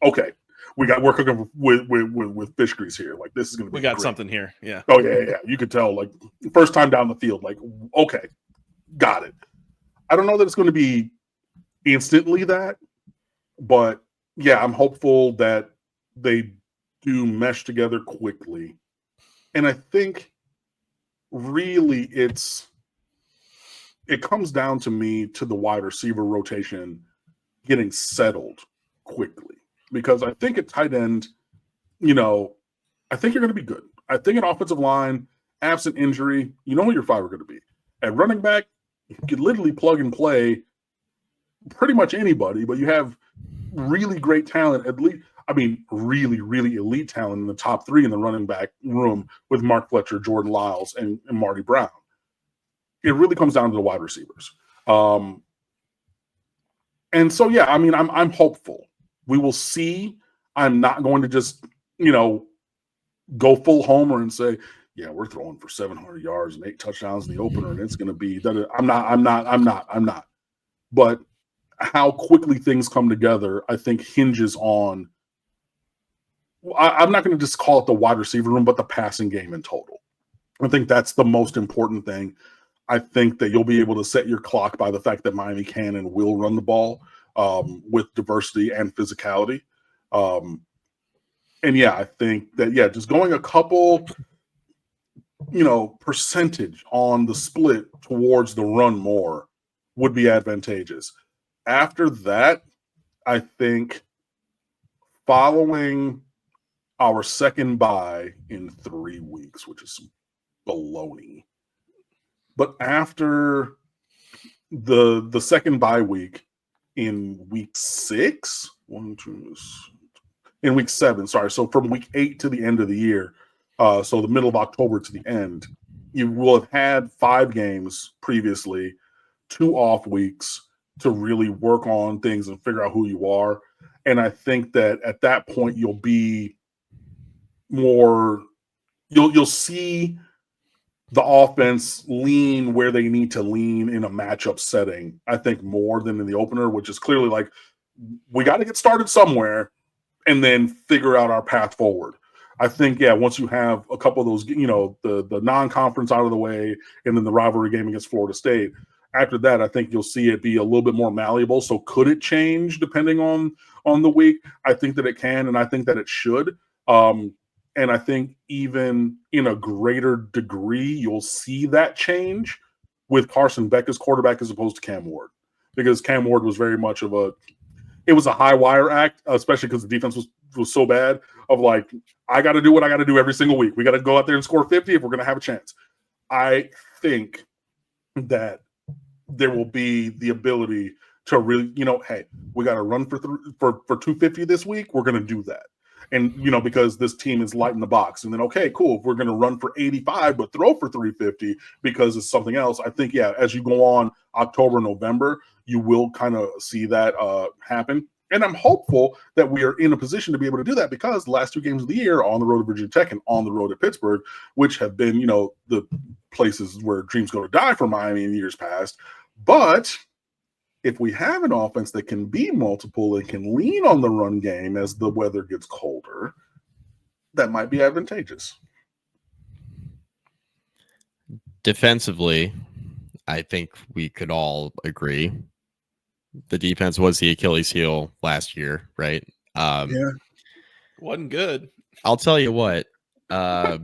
okay, we're cooking with fish grease here. Like, this is going to be great. Something here, yeah. Oh yeah. You could tell, like, first time down the field, like, okay, got it. I don't know that it's going to be instantly that, but yeah, I'm hopeful that they do mesh together quickly, and I think really it comes down to me to the wide receiver rotation getting settled quickly, because I think at tight end, I think you're going to be good. I think at offensive line, absent injury, who your 5 are going to be. At running back, you can literally plug and play pretty much anybody, but you have really great talent, really, really elite talent in the top 3 in the running back room with Mark Fletcher, Jordan Lyles, and Marty Brown. It really comes down to the wide receivers. And so, yeah, I'm hopeful. We will see. I'm not going to just, go full homer and say, yeah, we're throwing for 700 yards and 8 touchdowns in the opener, and it's going to be that. I'm not. But how quickly things come together, I think, hinges on, I'm not going to just call it the wide receiver room, but the passing game in total. I think that's the most important thing. I think that you'll be able to set your clock by the fact that Miami can and will run the ball with diversity and physicality. And yeah, I think that, just going a couple, percentage on the split towards the run more would be advantageous. After that, I think following our second bye in 3 weeks, which is baloney. But after the second bye week in week 6, in week 7, sorry. So from week 8 to the end of the year, so the middle of October to the end, you will have had 5 games previously, 2 off weeks to really work on things and figure out who you are. And I think that at that point, you'll be more, you'll see the offense lean where they need to lean in a matchup setting, I think, more than in the opener, which is clearly like, we got to get started somewhere and then figure out our path forward. I think, once you have a couple of those, the non-conference out of the way and then the rivalry game against Florida State, after that, I think you'll see it be a little bit more malleable. So could it change depending on the week? I think that it can, and I think that it should. And I think even in a greater degree, you'll see that change with Carson Beck as quarterback as opposed to Cam Ward, because Cam Ward was very much of it was a high wire act, especially because the defense was so bad, of like, I got to do what I got to do every single week. We got to go out there and score 50 if we're going to have a chance. I think that there will be the ability to really, hey, we got to run for 250 this week. We're going to do that. And, because this team is light in the box. And then, okay, cool. If we're going to run for 85, but throw for 350 because it's something else, I think, as you go on October, November, you will kind of see that happen. And I'm hopeful that we are in a position to be able to do that because the last 2 games of the year on the road at Virginia Tech and on the road at Pittsburgh, which have been, the places where dreams go to die for Miami in years past. But if we have an offense that can be multiple and can lean on the run game as the weather gets colder, that might be advantageous. Defensively, I think we could all agree the defense was the Achilles heel last year, right? Yeah. Wasn't good. I'll tell you what, there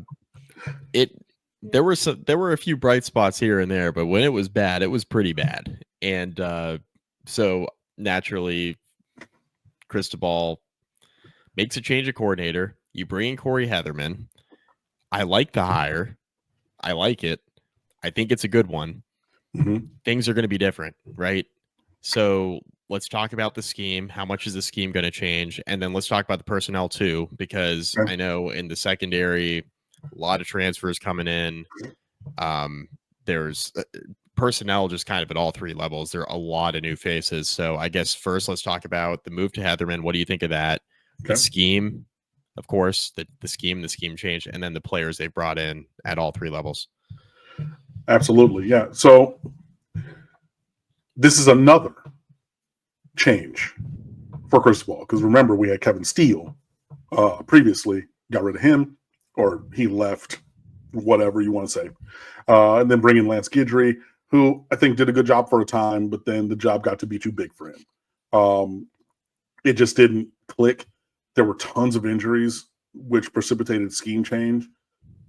were a few bright spots here and there, but when it was bad, it was pretty bad. And so naturally, Cristobal makes a change of coordinator. You bring in Corey Heatherman. I like the hire. I like it. I think it's a good one. Mm-hmm. Things are going to be different, right? So let's talk about the scheme. How much is the scheme going to change? And then let's talk about the personnel too, because I know in the secondary, a lot of transfers coming in. There's personnel just kind of at all 3 levels. There are a lot of new faces. So I guess first let's talk about the move to Heatherman. What do you think of that? Okay. The scheme, of course, the scheme change, and then the players they brought in at all 3 levels. Absolutely. Yeah. So this is another change for Cristobal because remember we had Kevin Steele previously, got rid of him or he left, whatever you want to say, and then bring in Lance Guidry, who I think did a good job for a time, but then the job got to be too big for him. It just didn't click. There were tons of injuries, which precipitated scheme change,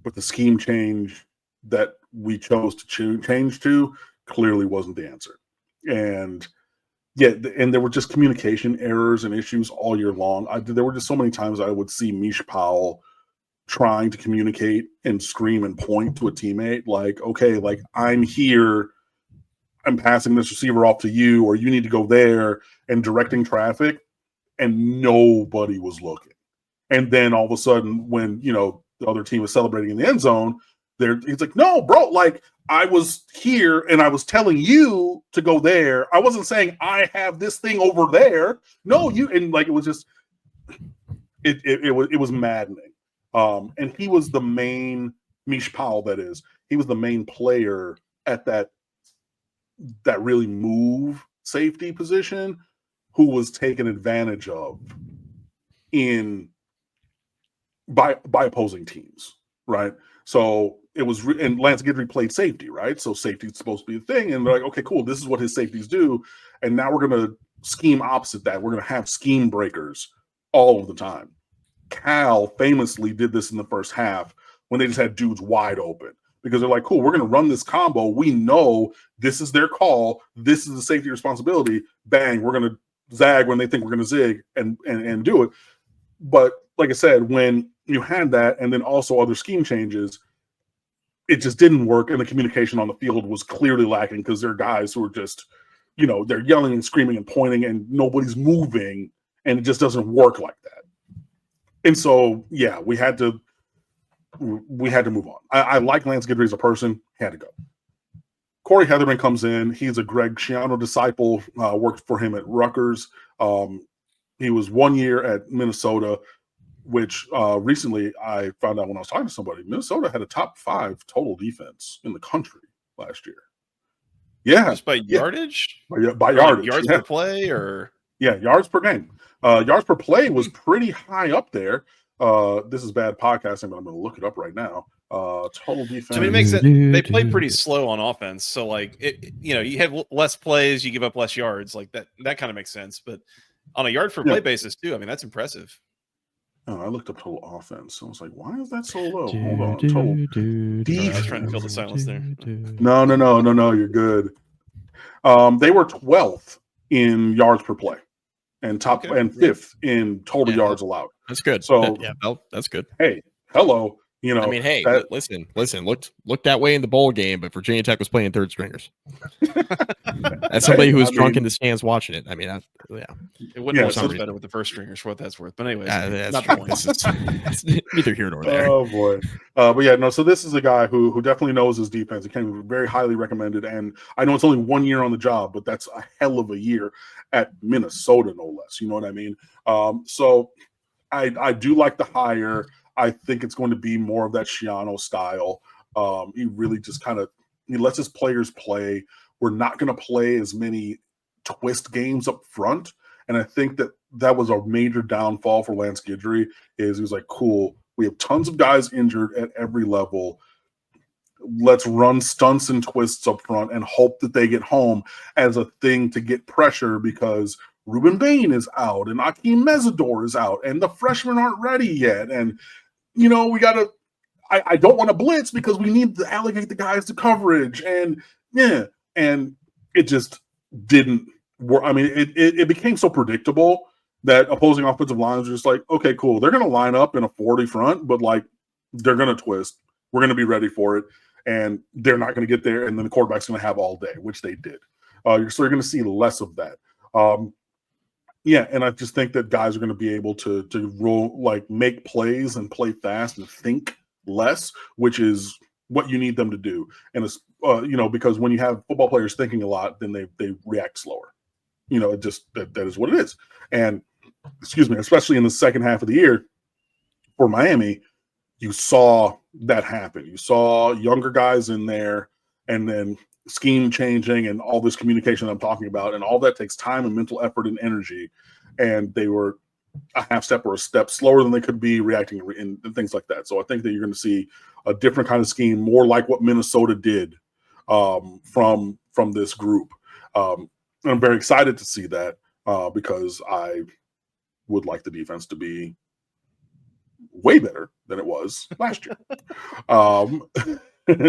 but the scheme change that we chose to change to clearly wasn't the answer. And there were just communication errors and issues all year long. There were just so many times I would see Mish Powell trying to communicate and scream and point to a teammate like, okay, like I'm here, I'm passing this receiver off to you, or you need to go there, and directing traffic, and nobody was looking. And then all of a sudden when, the other team was celebrating in the end zone, he's like, no, bro, like I was here and I was telling you to go there. I wasn't saying I have this thing over there. No, and like it was just it was maddening. And he was the main Mish Powell, that is. He was the main player at that really move safety position who was taken advantage of by opposing teams, right? So it was, and Lance Guidry played safety, right? So safety is supposed to be a thing. And they're like, okay, cool. This is what his safeties do. And now we're going to scheme opposite that. We're going to have scheme breakers all of the time. Cal famously did this in the first half when they just had dudes wide open because they're like, cool, we're going to run this combo. We know this is their call. This is the safety responsibility. Bang, we're going to zag when they think we're going to zig and do it. But like I said, when you had that and then also other scheme changes, it just didn't work, and the communication on the field was clearly lacking because there are guys who are just, they're yelling and screaming and pointing and nobody's moving, and it just doesn't work like that. And so, yeah, we had to move on. I like Lance Guidry as a person. Had to go. Corey Heatherman comes in. He's a Greg Schiano disciple, worked for him at Rutgers. He was 1 year at Minnesota, which recently I found out when I was talking to somebody, Minnesota had a top 5 total defense in the country last year. Yeah. Just by yardage? By yardage. Yards per play or? Yeah, yards per game. Yards per play was pretty high up there. This is bad podcasting, but I'm going to look it up right now. Total defense. So it makes sense. They play pretty slow on offense. So like, you have less plays, you give up less yards. Like that kind of makes sense. But on a yard per play basis too, I mean, that's impressive. Oh, I looked up total offense. I was like, why is that so low? Hold on. Total defense. I was trying to fill the silence there. No, you're good. They were 12th in yards per play and and 5th in total yards allowed. That's good. So that's good. Hey, hello. I mean, hey, listen, looked that way in the bowl game, but Virginia Tech was playing third stringers. As somebody who was drunk in the stands watching it, I mean, yeah, it wouldn't have much better with the first stringers for what that's worth. But anyways, that's not the point. It's neither here nor there. Oh boy, but yeah, no. So this is a guy who definitely knows his defense. He came very highly recommended, and I know it's only 1 year on the job, but that's a hell of a year at Minnesota, no less. You know what I mean? So I do like the hire. I think it's going to be more of that Schiano style. He really just he lets his players play. We're not going to play as many twist games up front. And I think that was a major downfall for Lance Guidry is he was like, cool, we have tons of guys injured at every level. Let's run stunts and twists up front and hope that they get home as a thing to get pressure because Ruben Bain is out and Akeem Mesidor is out and the freshmen aren't ready yet. And, we got to – I don't want to blitz because we need to allocate the guys to coverage. And, yeah, and it just didn't work. I mean, it became so predictable that opposing offensive lines are just like, okay, cool. They're going to line up in a 40 front, but, like, they're going to twist. We're going to be ready for it. And they're not going to get there, and then the quarterback's going to have all day, which they did. So you're going to see less of that. Yeah, and I just think that guys are going to be able to roll, like make plays and play fast and think less, which is what you need them to do. And it's because when you have football players thinking a lot, then they react slower. It just that is what it is. And especially in the second half of the year for Miami, you saw that happen. You saw younger guys in there, and then scheme changing and all this communication I'm talking about, and all that takes time and mental effort and energy. And they were a half step or a step slower than they could be reacting and things like that. So I think that you're going to see a different kind of scheme, more like what Minnesota did from this group. And I'm very excited to see that because I would like the defense to be way better than it was last year.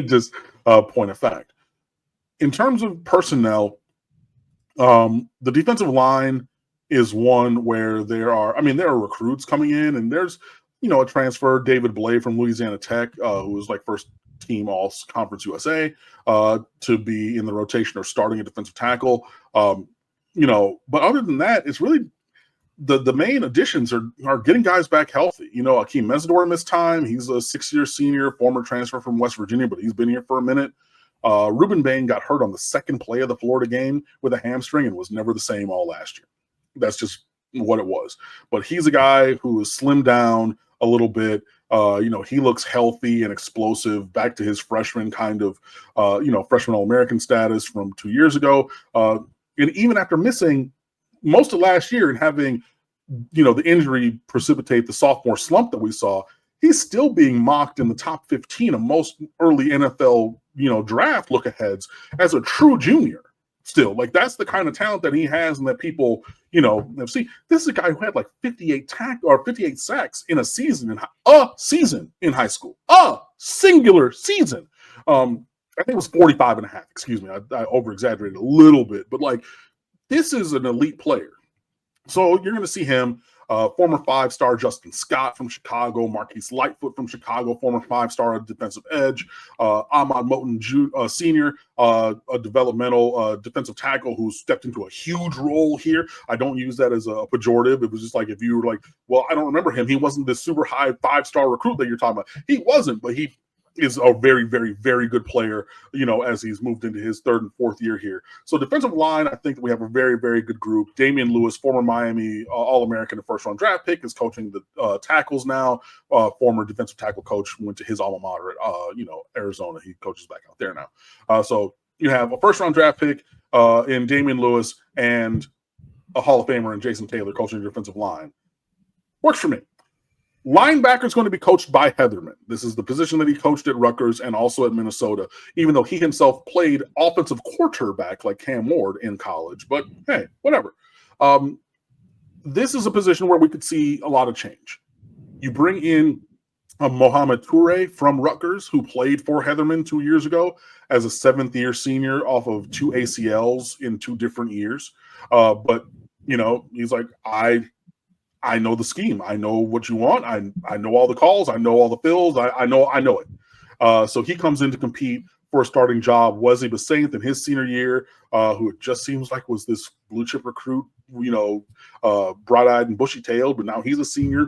Just a point of fact. In terms of personnel, the defensive line is one where there are recruits coming in, and there's, a transfer, David Blay from Louisiana Tech, who was like first team all Conference USA, to be in the rotation or starting a defensive tackle. But other than that, it's really the main additions are getting guys back healthy. Akeem Mesidor missed time. He's a 6-year senior, former transfer from West Virginia, but he's been here for a minute. Ruben Bain got hurt on the second play of the Florida game with a hamstring and was never the same all last year. That's just what it was. But he's a guy who is slimmed down a little bit. He looks healthy and explosive, back to his freshman kind of, freshman All-American status from 2 years ago. And even after missing most of last year and having, the injury precipitate the sophomore slump that we saw, he's still being mocked in the top 15 of most early NFL, draft look-aheads as a true junior. Still, like, that's the kind of talent that he has and that people, have seen. This is a guy who had like 58 sacks in a season in high school. A singular season. I think it was 45 and a half. Excuse me. I over-exaggerated a little bit, but like, this is an elite player. So you're going to see him, former 5-star Justin Scott from Chicago, Marquise Lightfoot from Chicago, former 5-star defensive edge, Ahmad Moten Sr., a developmental defensive tackle who stepped into a huge role here. I don't use that as a pejorative. It was just like if you were like, well, I don't remember him. He wasn't this super high 5-star recruit that you're talking about. He wasn't, but he is a very, very, very good player, as he's moved into his third and fourth year here. So defensive line, I think that we have a very, very good group. Damian Lewis, former Miami All-American and first-round draft pick, is coaching the tackles now. Former defensive tackle coach, went to his alma mater at, Arizona. He coaches back out there now. So you have a first-round draft pick in Damian Lewis and a Hall of Famer in Jason Taylor coaching the defensive line. Works for me. Linebacker is going to be coached by Heatherman. This is the position that he coached at Rutgers and also at Minnesota, even though he himself played offensive quarterback like Cam Ward in college. But hey, whatever. This is a position where we could see a lot of change. You bring in Mohamed Toure from Rutgers, who played for Heatherman 2 years ago as a 7th-year senior off of 2 ACLs in 2 different years. But, he's like, I I know the scheme. I know what you want. I know all the calls. I know all the fills. I know it. So he comes in to compete for a starting job. Wesley Basaint in his senior year, who it just seems like was this blue chip recruit, bright-eyed and bushy-tailed, but now he's a senior.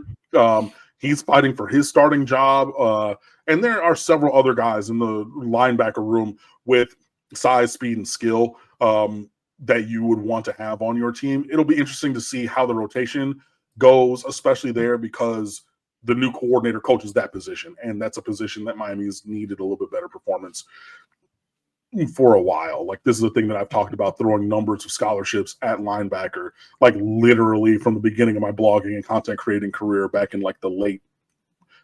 He's fighting for his starting job. And there are several other guys in the linebacker room with size, speed, and skill that you would want to have on your team. It'll be interesting to see how the rotation goes, especially there, because the new coordinator coaches that position, and that's a position that Miami's needed a little bit better performance for a while. Like, this is a thing that I've talked about, throwing numbers of scholarships at linebacker, like literally from the beginning of my blogging and content creating career back in like the late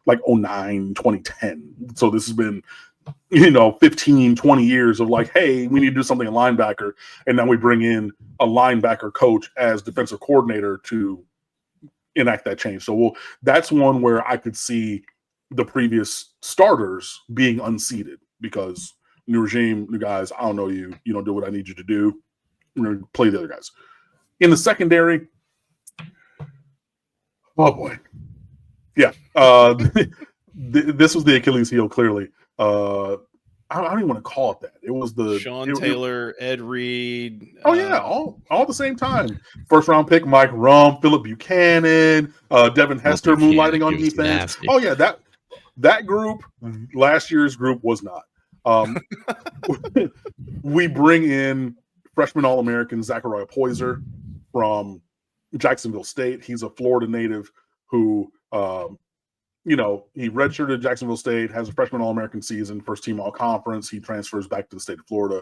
09, 2010. So this has been 15, 20 years of like, hey, we need to do something in linebacker. And now we bring in a linebacker coach as defensive coordinator to enact that change. So that's one where I could see the previous starters being unseated because new regime, new guys, I don't know you. You don't do what I need you to do. We're going to play the other guys. In the secondary, oh boy. Yeah. This was the Achilles heel, clearly. I don't even want to call it that. It was the Sean Taylor, Ed Reed. Oh yeah, all at the same time. First round pick Mike Rump, Phillip Buchanan, Devin Hester moonlighting on defense. Nasty. Oh yeah, that group, last year's group was not. We bring in freshman All-American Zachariah Poyser from Jacksonville State. He's a Florida native who he redshirted Jacksonville State, has a freshman All-American season, first team All-Conference. He transfers back to the state of Florida.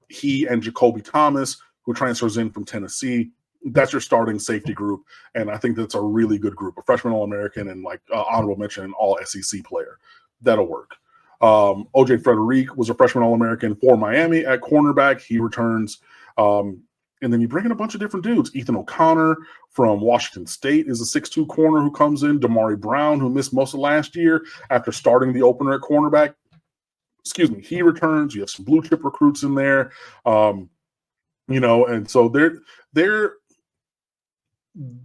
He and Jacoby Thomas, who transfers in from Tennessee, that's your starting safety group. And I think that's a really good group, a freshman All-American and honorable mention, an All-SEC player. That'll work. OJ Frederick was a freshman All-American for Miami at cornerback. He returns. And then you bring in a bunch of different dudes. Ethan O'Connor from Washington State is a 6'2 corner who comes in. Damari Brown, who missed most of last year after starting the opener at cornerback. He returns. You have some blue chip recruits in there. And so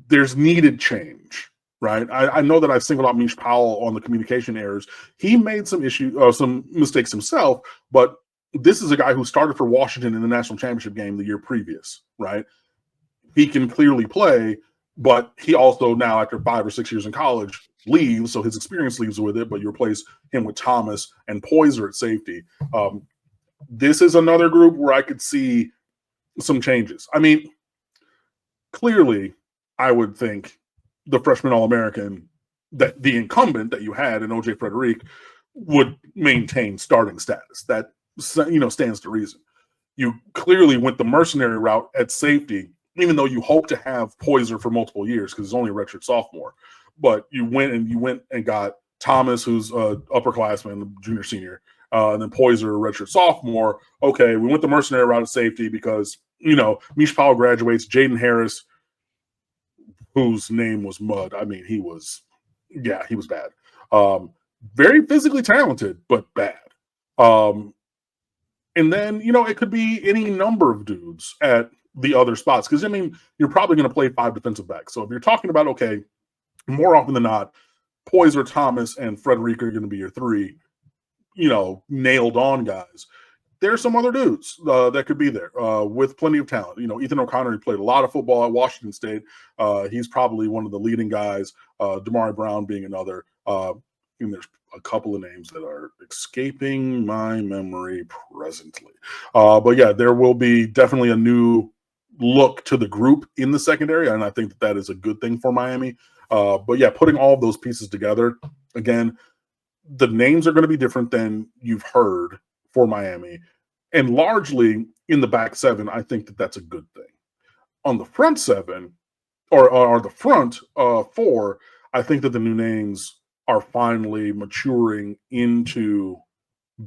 there's needed change, right? I know that I've singled out Mish Powell on the communication errors. He made some mistakes himself, but this is a guy who started for Washington in the national championship game the year previous, right? He can clearly play, but he also now, after 5 or 6 years in college, leaves, so his experience leaves with it, but you replace him with Thomas and Poyser at safety. This is another group where I could see some changes. I mean, clearly, I would think the freshman All-American, that the incumbent that you had in OJ Frederick, would maintain starting status. That stands to reason. You clearly went the mercenary route at safety, even though you hope to have Poyser for multiple years because he's only a redshirt sophomore. But you went and got Thomas, who's upperclassman, junior, senior, and then Poyser, a redshirt sophomore. Okay, we went the mercenary route at safety because Mish Powell graduates. Jaden Harris, whose name was Mud. I mean, he was bad. Very physically talented, but bad. And then, it could be any number of dudes at the other spots. Because, you're probably going to play 5 defensive backs. So if you're talking about, okay, more often than not, Poyser, Thomas, and Frederick are going to be your 3, nailed on guys. There's some other dudes that could be there with plenty of talent. Ethan O'Connor, he played a lot of football at Washington State. He's probably one of the leading guys, Damari Brown being another. And there's a couple of names that are escaping my memory presently. But yeah, there will be definitely a new look to the group in the secondary, and I think that is a good thing for Miami. But yeah, putting all of those pieces together, again, the names are going to be different than you've heard for Miami. And largely in the back 7, I think that that's a good thing. On the front 7, or the front 4, I think that the new names are finally maturing into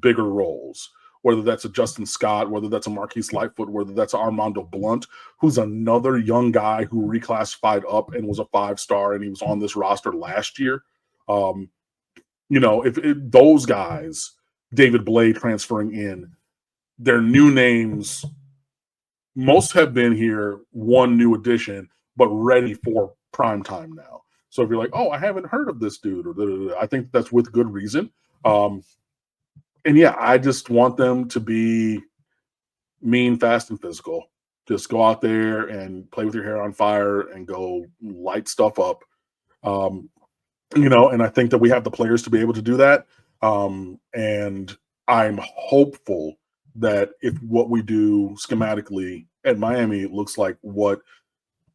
bigger roles, whether that's a Justin Scott, whether that's a Marquise Lightfoot, whether that's Armando Blunt, who's another young guy who reclassified up and was a 5-star, and he was on this roster last year. If those guys, David Blay transferring in, their new names, most have been here, one new addition, but ready for prime time now. So if you're like, oh, I haven't heard of this dude, or I think that's with good reason. And yeah, I just want them to be mean, fast, and physical. Just go out there and play with your hair on fire and go light stuff up. And I think that we have the players to be able to do that. And I'm hopeful that if what we do schematically at Miami looks like what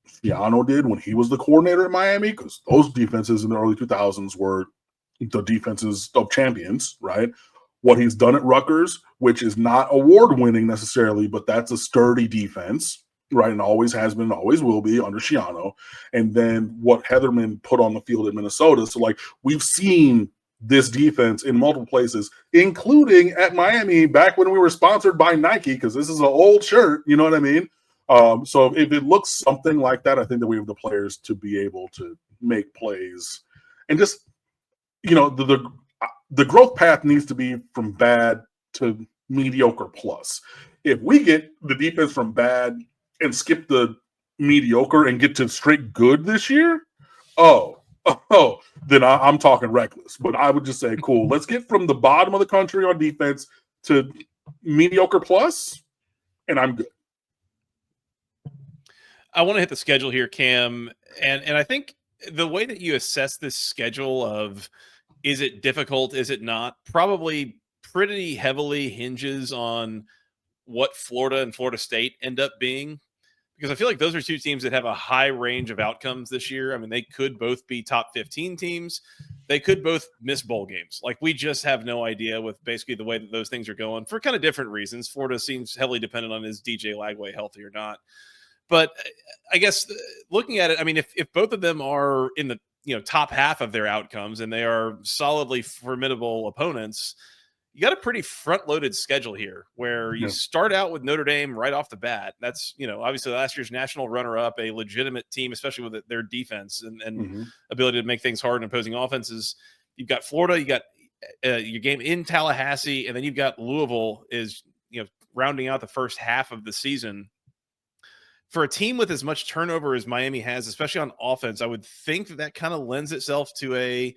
Schiano did when he was the coordinator at Miami, because those defenses in the early 2000s were the defenses of champions, right? What he's done at Rutgers, which is not award-winning necessarily, but that's a sturdy defense, right? And always has been and always will be under Schiano. And then what Heatherman put on the field at Minnesota. So, like, we've seen this defense in multiple places, including at Miami back when we were sponsored by Nike, because this is an old shirt, you know what I mean? So if it looks something like that, I think that we have the players to be able to make plays. And just, the growth path needs to be from bad to mediocre plus. If we get the defense from bad and skip the mediocre and get to straight good this year, then I'm talking reckless. But I would just say, cool, let's get from the bottom of the country on defense to mediocre plus, and I'm good. I want to hit the schedule here, Cam, and I think the way that you assess this schedule of is it difficult, is it not, probably pretty heavily hinges on what Florida and Florida State end up being, because I feel like those are two teams that have a high range of outcomes this year. I mean, they could both be top 15 teams. They could both miss bowl games. Like, we just have no idea with basically the way that those things are going for kind of different reasons. Florida seems heavily dependent on is DJ Lagway healthy or not. But I guess looking at it, I mean, if both of them are in the top half of their outcomes and they are solidly formidable opponents, you got a pretty front-loaded schedule here where you start out with Notre Dame right off the bat. That's, obviously last year's national runner-up, a legitimate team, especially with their defense and ability to make things hard in opposing offenses. You've got Florida, you got your game in Tallahassee, and then you've got Louisville is, rounding out the first half of the season. For a team with as much turnover as Miami has, especially on offense, I would think that kind of lends itself to a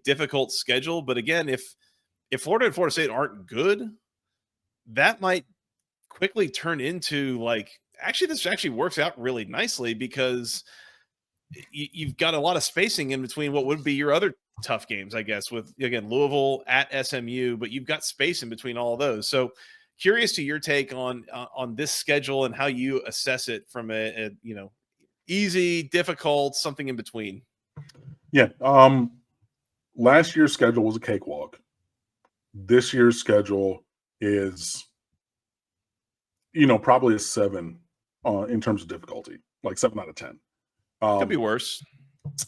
difficult schedule. But again, if Florida and Florida State aren't good, that might quickly turn into this actually works out really nicely, because you've got a lot of spacing in between what would be your other tough games, I guess, with, again, Louisville at SMU, but you've got space in between all of those. So curious to your take on this schedule and how you assess it from a easy, difficult, something in between. Yeah. Last year's schedule was a cakewalk. This year's schedule is, probably a 7 in terms of difficulty, like 7 out of 10. Could be worse.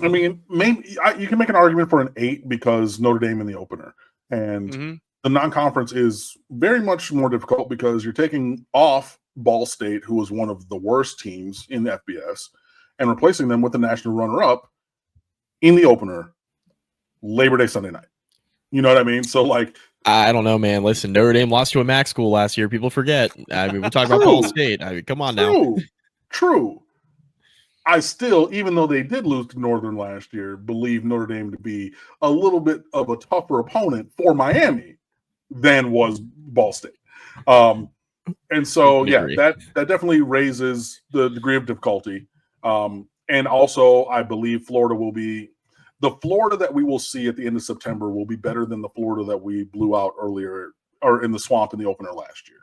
I mean, maybe you can make an argument for an 8 because Notre Dame in the opener, and the non-conference is very much more difficult because you're taking off Ball State, who was one of the worst teams in the FBS, and replacing them with the national runner-up in the opener, Labor Day Sunday night. You know what I mean? So, I don't know, man. Listen, Notre Dame lost to a MAC school last year. People forget. I mean, we talk about Ball State. I mean, come on now. True. I still, even though they did lose to Northern last year, believe Notre Dame to be a little bit of a tougher opponent for Miami than was Ball State. And so, that definitely raises the degree of difficulty. And also, I believe Florida will be the Florida that we will see at the end of September will be better than the Florida that we blew out earlier or in the swamp in the opener last year.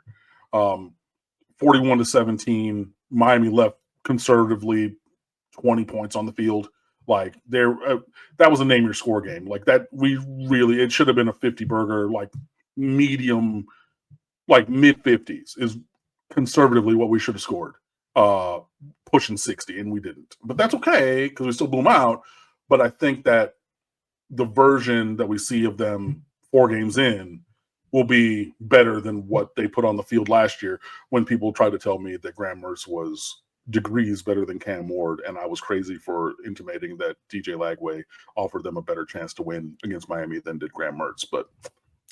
41-17, Miami left conservatively 20 points on the field. That was a name your score game. It should have been a 50 burger, medium, mid 50s is conservatively what we should have scored, pushing 60, and we didn't. But that's okay because we still blew them out. But I think that the version that we see of them 4 games in will be better than what they put on the field last year when people tried to tell me that Graham Mertz was degrees better than Cam Ward, and I was crazy for intimating that DJ Lagway offered them a better chance to win against Miami than did Graham Mertz. But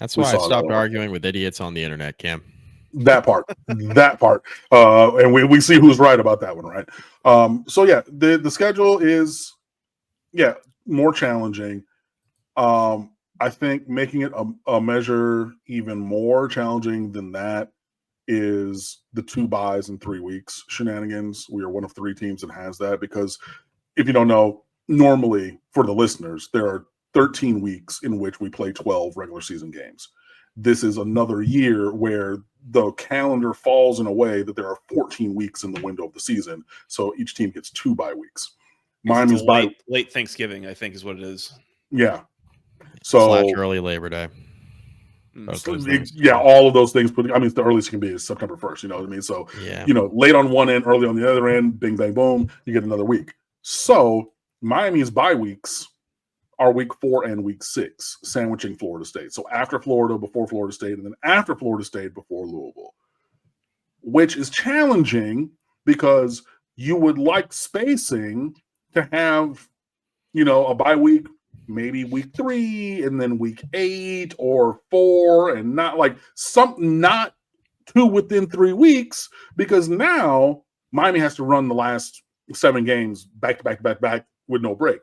that's why I stopped arguing with idiots on the internet, Cam. That part. And we see who's right about that one, right? So yeah, the schedule is more challenging. I think making it a measure even more challenging than that is the 2 buys in 3 weeks shenanigans. We are one of 3 teams that has that, because if you don't know, normally for the listeners, there are 13 weeks in which we play 12 regular season games. This is another year where the calendar falls in a way that there are 14 weeks in the window of the season. So each team gets 2 bye weeks. Miami's late Thanksgiving, I think, is what it is. Yeah. So / early Labor Day. All of those things. But I mean, the earliest it can be is September 1st. You know what I mean? So late on one end, early on the other end, bing, bang, boom, you get another week. So Miami's bye weeks are week 4 and week 6, sandwiching Florida State. So after Florida, before Florida State, and then after Florida State, before Louisville, which is challenging because you would like spacing to have, a bye week, maybe week 3 and then week 8 or 4, and not like something, not 2 within 3 weeks, because now Miami has to run the last 7 games back to back with no break.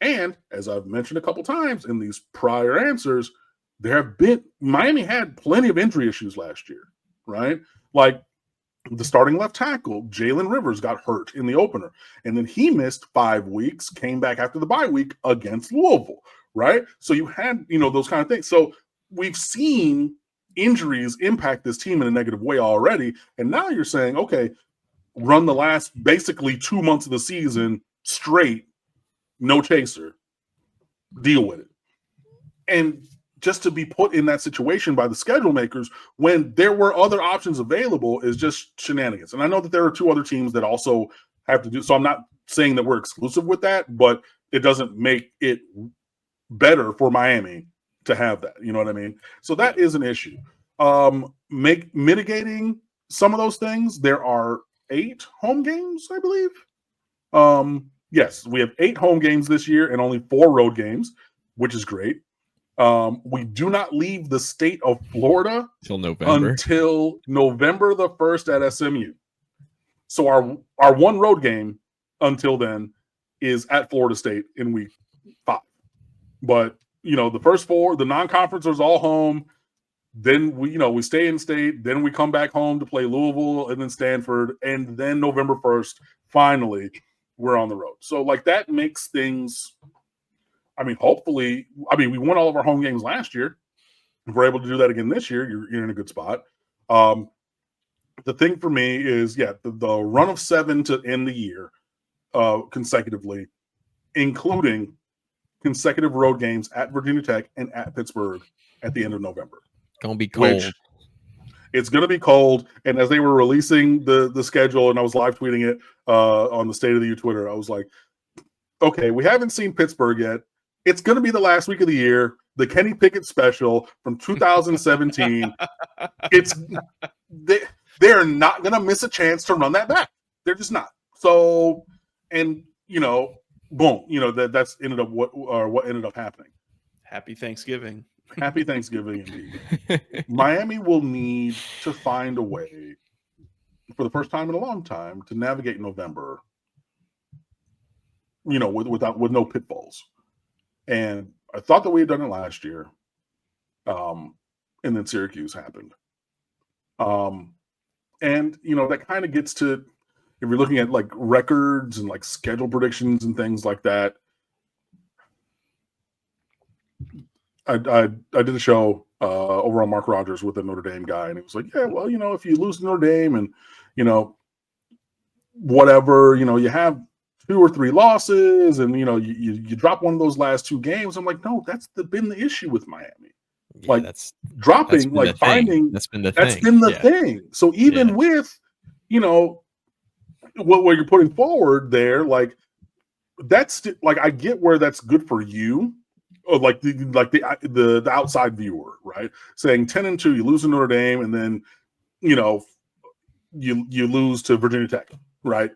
And as I've mentioned a couple times in these prior answers, Miami had plenty of injury issues last year, right? Like the starting left tackle, Jalen Rivers, got hurt in the opener, and then he missed 5 weeks, came back after the bye week against Louisville, right? So you had, those kind of things. So we've seen injuries impact this team in a negative way already. And now you're saying, okay, run the last basically 2 months of the season straight, no chaser, deal with it. And just to be put in that situation by the schedule makers when there were other options available is just shenanigans. And I know that there are 2 other teams that also have to do, so I'm not saying that we're exclusive with that, but it doesn't make it better for Miami to have that. You know what I mean? So that is an issue. Mitigating some of those things, there are 8 home games, I believe. Yes, we have 8 home games this year and only 4 road games, which is great. We do not leave the state of Florida until November the 1st at SMU. So our 1 road game until then is at Florida State in week 5. But, the first 4, the non-conference is all home. Then we stay in state. Then we come back home to play Louisville and then Stanford. And then November 1st, finally, we're on the road. So like that makes things, hopefully, we won all of our home games last year. If we're able to do that again this year, you're in a good spot. The thing for me is, the run of 7 to end the year consecutively, including consecutive road games at Virginia Tech and at Pittsburgh at the end of November. Gonna be cold. It's going to be cold. And as they were releasing the schedule, and I was live tweeting it on the State of the U Twitter, I was like, okay, we haven't seen Pittsburgh yet. It's going to be the last week of the year. The Kenny Pickett special from 2017. They're not going to miss a chance to run that back. They're just not. So, and boom, that's ended up what ended up happening. Happy Thanksgiving. Happy Thanksgiving indeed. Miami will need to find a way for the first time in a long time to navigate November, with no pitfalls. And I thought that we had done it last year. And then Syracuse happened. And that kind of gets to, if you're looking at like records and like schedule predictions and things like that. I did a show over on Mark Rogers with a Notre Dame guy, and he was like, yeah, well, if you lose to Notre Dame and, whatever, you have 2 or 3 losses and, you drop one of those last 2 games. I'm like, no, that's been the issue with Miami. Yeah, like dropping, like finding, that's been the thing. So even with, what you're putting forward there, like that's like, I get where that's good for you. Or like the outside viewer, right? Saying 10-2, you lose to Notre Dame, and then you lose to Virginia Tech, right?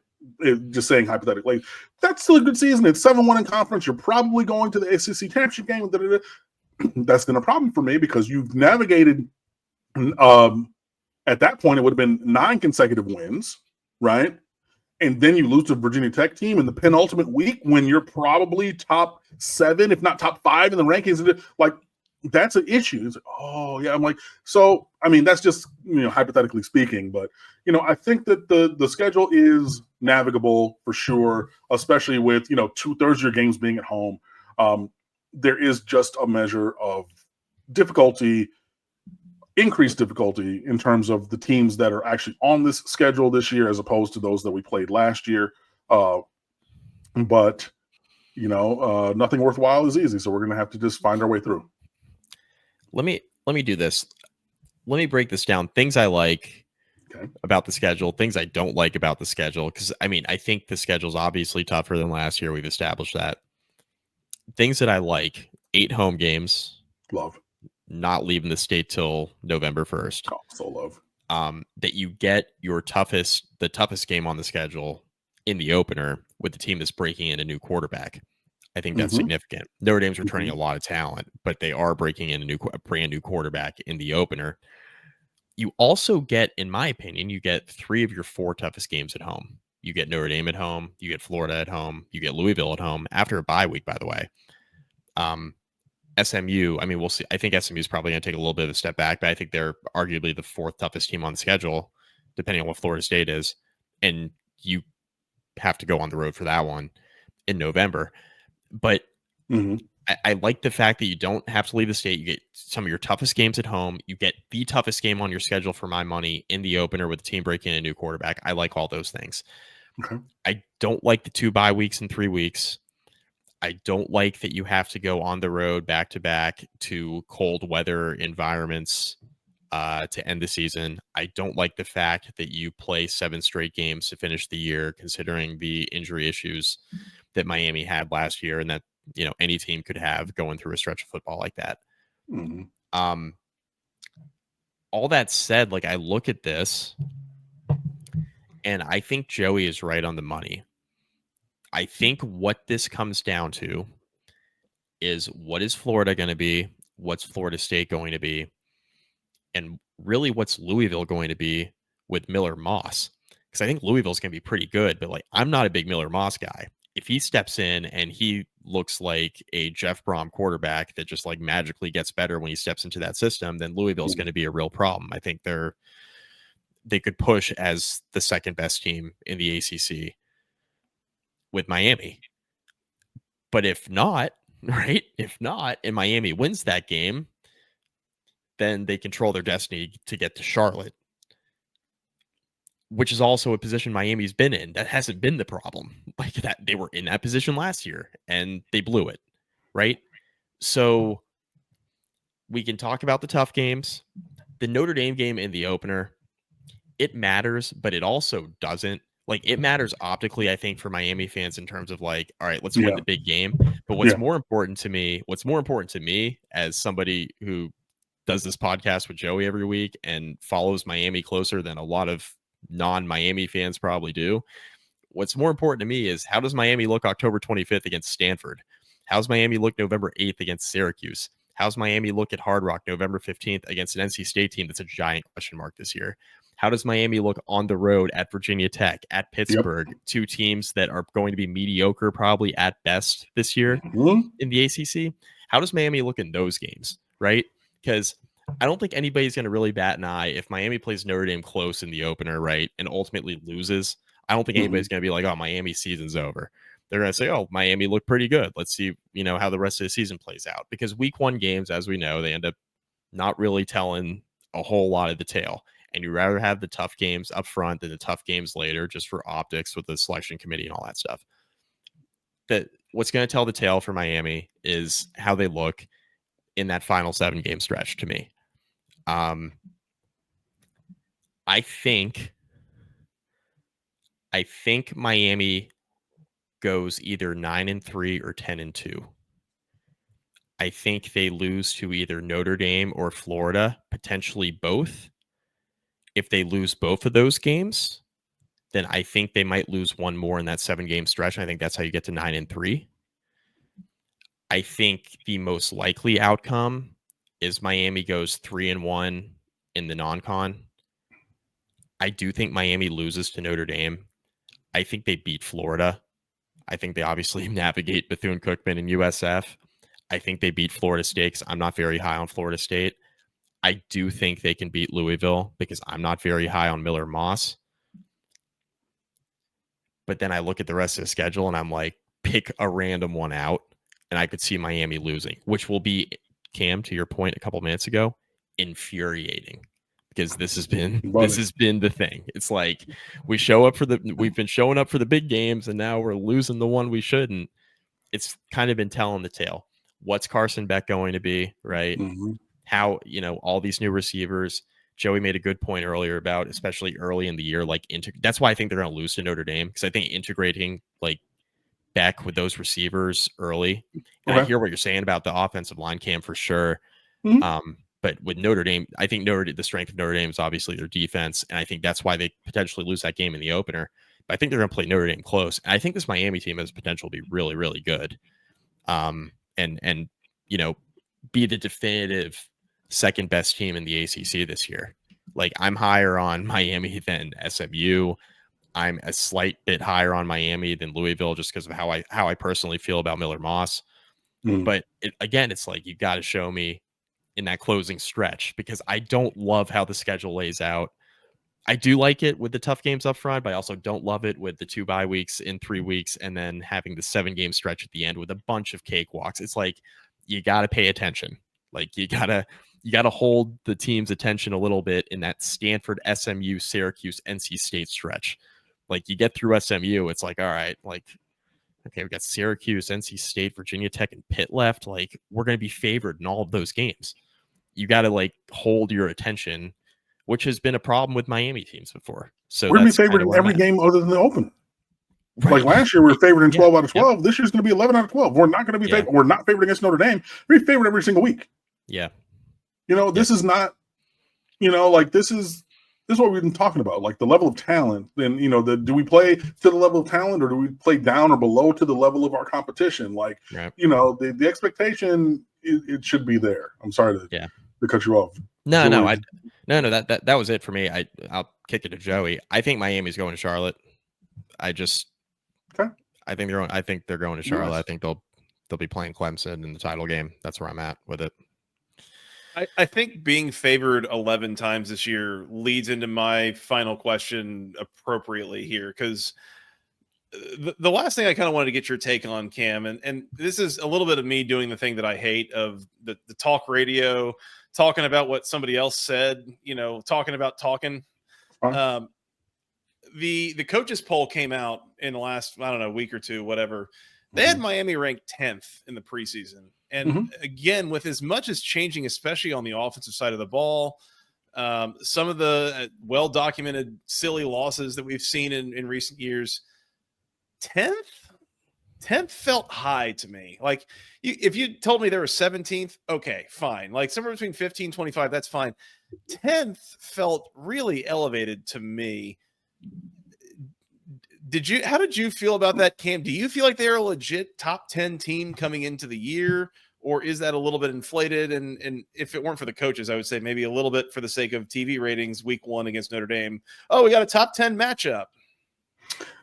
Just saying hypothetically, that's still a good season. It's 7-1 in conference. You're probably going to the ACC championship game. That's been a problem for me because you've navigated At that point, it would have been 9 consecutive wins, right? And then you lose to Virginia Tech team in the penultimate week when you're probably top 7, if not top 5 in the rankings. Like, that's an issue. It's like, oh yeah, I'm like, so I mean, that's just, you know, hypothetically speaking, but you know, I think that the schedule is navigable for sure, especially with, you know, 2/3 of your games being at home. There is just a measure of difficulty, increased difficulty in terms of the teams that are actually on this schedule this year as opposed to those that we played last year. But you know, nothing worthwhile is easy, so we're going to have to just find our way through. Let me do this. Let me break this down. Things I like about the schedule, things I don't like about the schedule. Because I mean, I think the schedule's obviously tougher than last year. We've established that. Things that I like: 8 home games. Love. Not leaving the state till November 1st. Oh, so love. That you get the toughest game on the schedule in the opener with the team that's breaking in a new quarterback. I think that's significant. Notre Dame's returning a lot of talent, but they are breaking in a brand new quarterback in the opener. You also get, in my opinion, you get 3 of your 4 toughest games at home. You get Notre Dame at home, you get Florida at home, you get Louisville at home after a bye week, by the way. SMU, I mean, we'll see. I think SMU is probably going to take a little bit of a step back, but I think they're arguably the 4th toughest team on the schedule, depending on what Florida State is. And you have to go on the road for that one in November. But I like the fact that you don't have to leave the state. You get some of your toughest games at home. You get the toughest game on your schedule for my money in the opener with the team breaking in a new quarterback. I like all those things. Okay. I don't like the 2 bye weeks in 3 weeks. I don't like that you have to go on the road back to back to cold weather environments to end the season. I don't like the fact that you play 7 straight games to finish the year, considering the injury issues that Miami had last year and that, you know, any team could have going through a stretch of football like that. All that said, like, I look at this and I think Joey is right on the money. I think what this comes down to is, what is Florida going to be? What's Florida State going to be? And really, what's Louisville going to be with Miller Moss? Because I think Louisville's going to be pretty good, but like, I'm not a big Miller Moss guy. If he steps in and he looks like a Jeff Brom quarterback that just like magically gets better when he steps into that system, then Louisville's going to be a real problem. I think they could push as the 2nd best team in the ACC with Miami. But if not, right? If not, and Miami wins that game, then they control their destiny to get to Charlotte, which is also a position Miami's been in. That hasn't been the problem. Like, that they were in that position last year and they blew it, right? So we can talk about the tough games. The Notre Dame game in the opener, it matters, but it also doesn't. Like, it matters optically, I think, for Miami fans in terms of like, all right, let's win the big game. But what's more important to me as somebody who does this podcast with Joey every week and follows Miami closer than a lot of non-Miami fans probably do, what's more important to me is, how does Miami look October 25th against Stanford? How's Miami look November 8th against Syracuse? How's Miami look at Hard Rock November 15th against an NC State team that's a giant question mark this year? How does Miami look on the road at Virginia Tech, at Pittsburgh, 2 teams that are going to be mediocre probably at best this year in the ACC? How does Miami look in those games, right? Because I don't think anybody's going to really bat an eye if Miami plays Notre Dame close in the opener, right, and ultimately loses. I don't think anybody's going to be like, oh, Miami's season's over. They're going to say, oh, Miami looked pretty good. Let's see, you know, how the rest of the season plays out. Because week 1 games, as we know, they end up not really telling a whole lot of the tale. And you'd rather have the tough games up front than the tough games later, just for optics with the selection committee and all that stuff. That what's going to tell the tale for Miami is how they look in that final 7-game stretch to me. I think Miami goes either 9-3 or 10-2. I think they lose to either Notre Dame or Florida, potentially both. If they lose both of those games, then I think they might lose one more in that 7-game stretch. And I think that's how you get to 9-3. I think the most likely outcome is Miami goes 3-1 in the non-con I do think Miami loses to Notre Dame. I think they beat Florida. I think they obviously navigate Bethune-Cookman and USF. I think they beat Florida State because I'm not very high on Florida State. I do think they can beat Louisville because I'm not very high on Miller Moss. But then I look at the rest of the schedule and I'm like, pick a random one out, and I could see Miami losing, which will be, Cam, to your point a couple minutes ago, infuriating, because this has been the thing. It's like we've been showing up for the big games, and now we're losing the one we shouldn't. It's kind of been telling the tale. What's Carson Beck going to be, right? Mm-hmm. How, all these new receivers. Joey made a good point earlier about, especially early in the year, like that's why I think they're going to lose to Notre Dame, because I think integrating like Beck with those receivers early. And I hear what you're saying about the offensive line, Cam, for sure. Mm-hmm. But with Notre Dame, I think the strength of Notre Dame is obviously their defense, and I think that's why they potentially lose that game in the opener. But I think they're going to play Notre Dame close, and I think this Miami team has potential to be really, really good, and be the definitive second best team in the ACC this year. Like, I'm higher on Miami than SMU. I'm a slight bit higher on Miami than Louisville, just because of how I personally feel about Miller Moss. Mm-hmm. But again, it's like, you got to show me in that closing stretch, because I don't love how the schedule lays out. I do like it with the tough games up front, but I also don't love it with the 2 bye weeks in 3 weeks and then having the 7-game stretch at the end with a bunch of cakewalks. It's like, you got to pay attention. Like, you gotta hold the team's attention a little bit in that Stanford, SMU, Syracuse, NC State stretch. Like, you get through SMU, it's like, all right, like, okay, we got Syracuse, NC State, Virginia Tech, and Pitt left. Like, we're going to be favored in all of those games. You got to like hold your attention, which has been a problem with Miami teams before. So we're going to be favored in every game other than the open. Right. Like last year, we were favored in 12 out of 12. Yep. This year's going to be 11 out of 12. We're not going to be favored. We're not favored against Notre Dame. We're favored every single week. Yeah. This is not, like this is what we've been talking about. Like the level of talent. And, do we play to the level of talent, or do we play down or below to the level of our competition? Like, the expectation, it should be there. I'm sorry to cut you off. No, that was it for me. I'll kick it to Joey. I think Miami's going to Charlotte. I think they're going to Charlotte. Yes. I think they'll be playing Clemson in the title game. That's where I'm at with it. I think being favored 11 times this year leads into my final question appropriately here, because the last thing I kind of wanted to get your take on, Cam, and this is a little bit of me doing the thing that I hate of the talk radio, talking about what somebody else said, talking about talking. The coaches poll came out in the last, I don't know, week or two, whatever. They had Miami ranked 10th in the preseason. And again, with as much as changing, especially on the offensive side of the ball, some of the well-documented silly losses that we've seen in recent years, 10th felt high to me. Like, if you told me there was 17th, okay, fine. Like somewhere between 15, 25, that's fine. 10th felt really elevated to me. How did you feel about that, Cam? Do you feel like they're a legit top 10 team coming into the year, or is that a little bit inflated? And if it weren't for the coaches, I would say maybe a little bit for the sake of TV ratings, week 1 against Notre Dame. Oh, we got a top 10 matchup.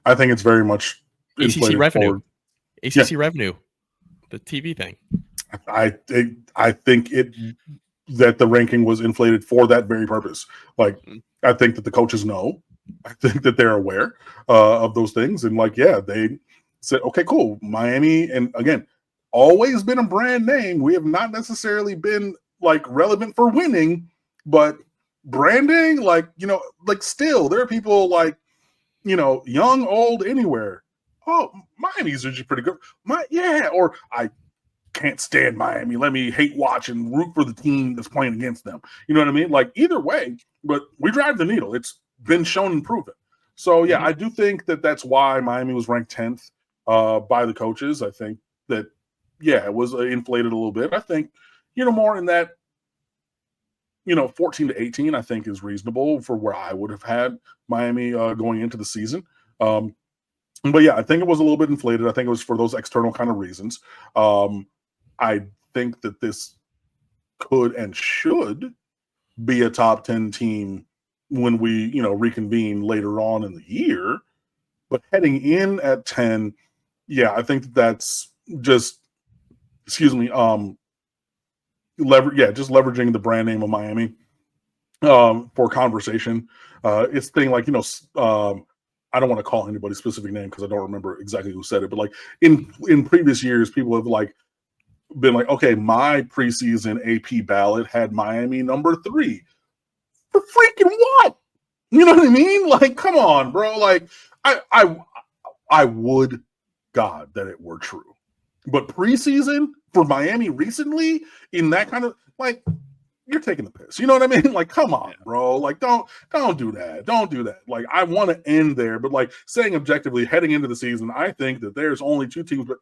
I think it's very much ACC revenue. ACC revenue, the TV thing. I think that the ranking was inflated for that very purpose. Like, I think that the coaches know. I think that they're aware of those things. And they said, okay, cool. Miami, and again, always been a brand name. We have not necessarily been relevant for winning, but branding, still there are people young, old, anywhere. Oh, Miami's usually pretty good. Or I can't stand Miami. Let me hate watch and root for the team that's playing against them. You know what I mean? Like, either way, but we drive the needle. It's been shown and proven. So, I do think that that's why Miami was ranked 10th by the coaches. I think that, it was inflated a little bit. I think, more in that, 14 to 18, I think is reasonable for where I would have had Miami going into the season. But I think it was a little bit inflated. I think it was for those external kind of reasons. I think that this could and should be a top 10 team, when we, reconvene later on in the year. But heading in at 10, yeah, I think that's just, just leveraging the brand name of Miami for conversation. It's thing like, I don't want to call anybody's specific name because I don't remember exactly who said it, but like in previous years, people have like been like, okay, my preseason AP ballot had Miami number 3. For freaking what? You know what I mean? Like, come on, bro. Like, I would God that it were true. But preseason for Miami recently in that kind of like, you're taking the piss. You know what I mean? Like, come on, bro. Like, don't do that. Don't do that. Like, I want to end there, but like saying objectively heading into the season, I think that there's only 2 teams, but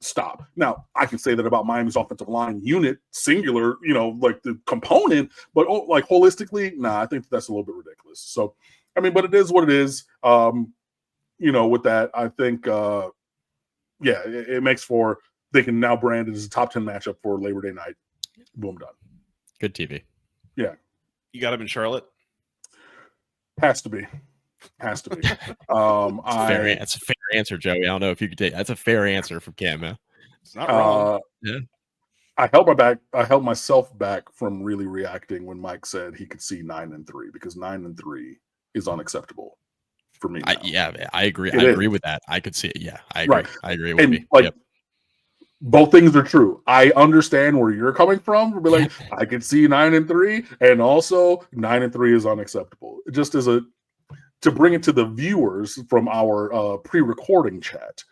stop. Now, I can say that about Miami's offensive line unit, singular, like the component, but like holistically, nah, I think that's a little bit ridiculous. So, I mean, but it is what it is. With that, I think, it makes for, they can now brand it as a top 10 matchup for Labor Day night. Boom, done. Good TV. Yeah. You got him in Charlotte? Has to be. That's a fair answer, Joey. I don't know if you could take. That's a fair answer from Cam. It's not wrong. Yeah. I held myself back from really reacting when Mike said he could see 9-3 because 9-3 is unacceptable for me. I agree. I agree with that. I could see it. Yeah, I agree. Right. I agree with me. Like, both things are true. I understand where you're coming from. Be like, I could see 9-3, and also 9-3 is unacceptable. Just as to bring it to the viewers from our pre-recording chat.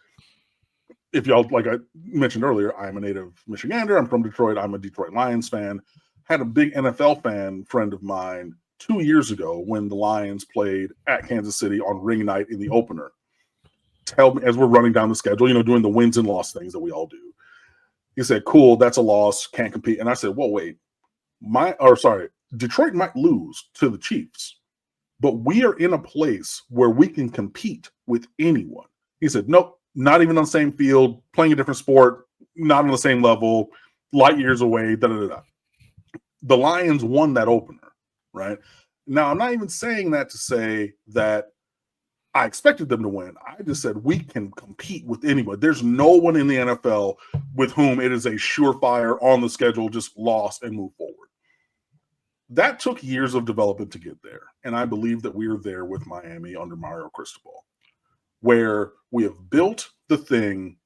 If y'all, like I mentioned earlier, I'm a native Michigander. I'm from Detroit. I'm a Detroit Lions fan. Had a big NFL fan friend of mine 2 years ago when the Lions played at Kansas City on ring night in the opener. Tell me, as we're running down the schedule, doing the wins and loss things that we all do. He said, cool, that's a loss, can't compete. And I said, well, wait, Detroit might lose to the Chiefs, but we are in a place where we can compete with anyone. He said, nope, not even on the same field, playing a different sport, not on the same level, light years away, da-da-da-da. The Lions won that opener, right? Now, I'm not even saying that to say that I expected them to win. I just said we can compete with anyone. There's no one in the NFL with whom it is a surefire on the schedule, just lost and move forward. That took years of development to get there. And I believe that we are there with Miami under Mario Cristobal, where we have built the thing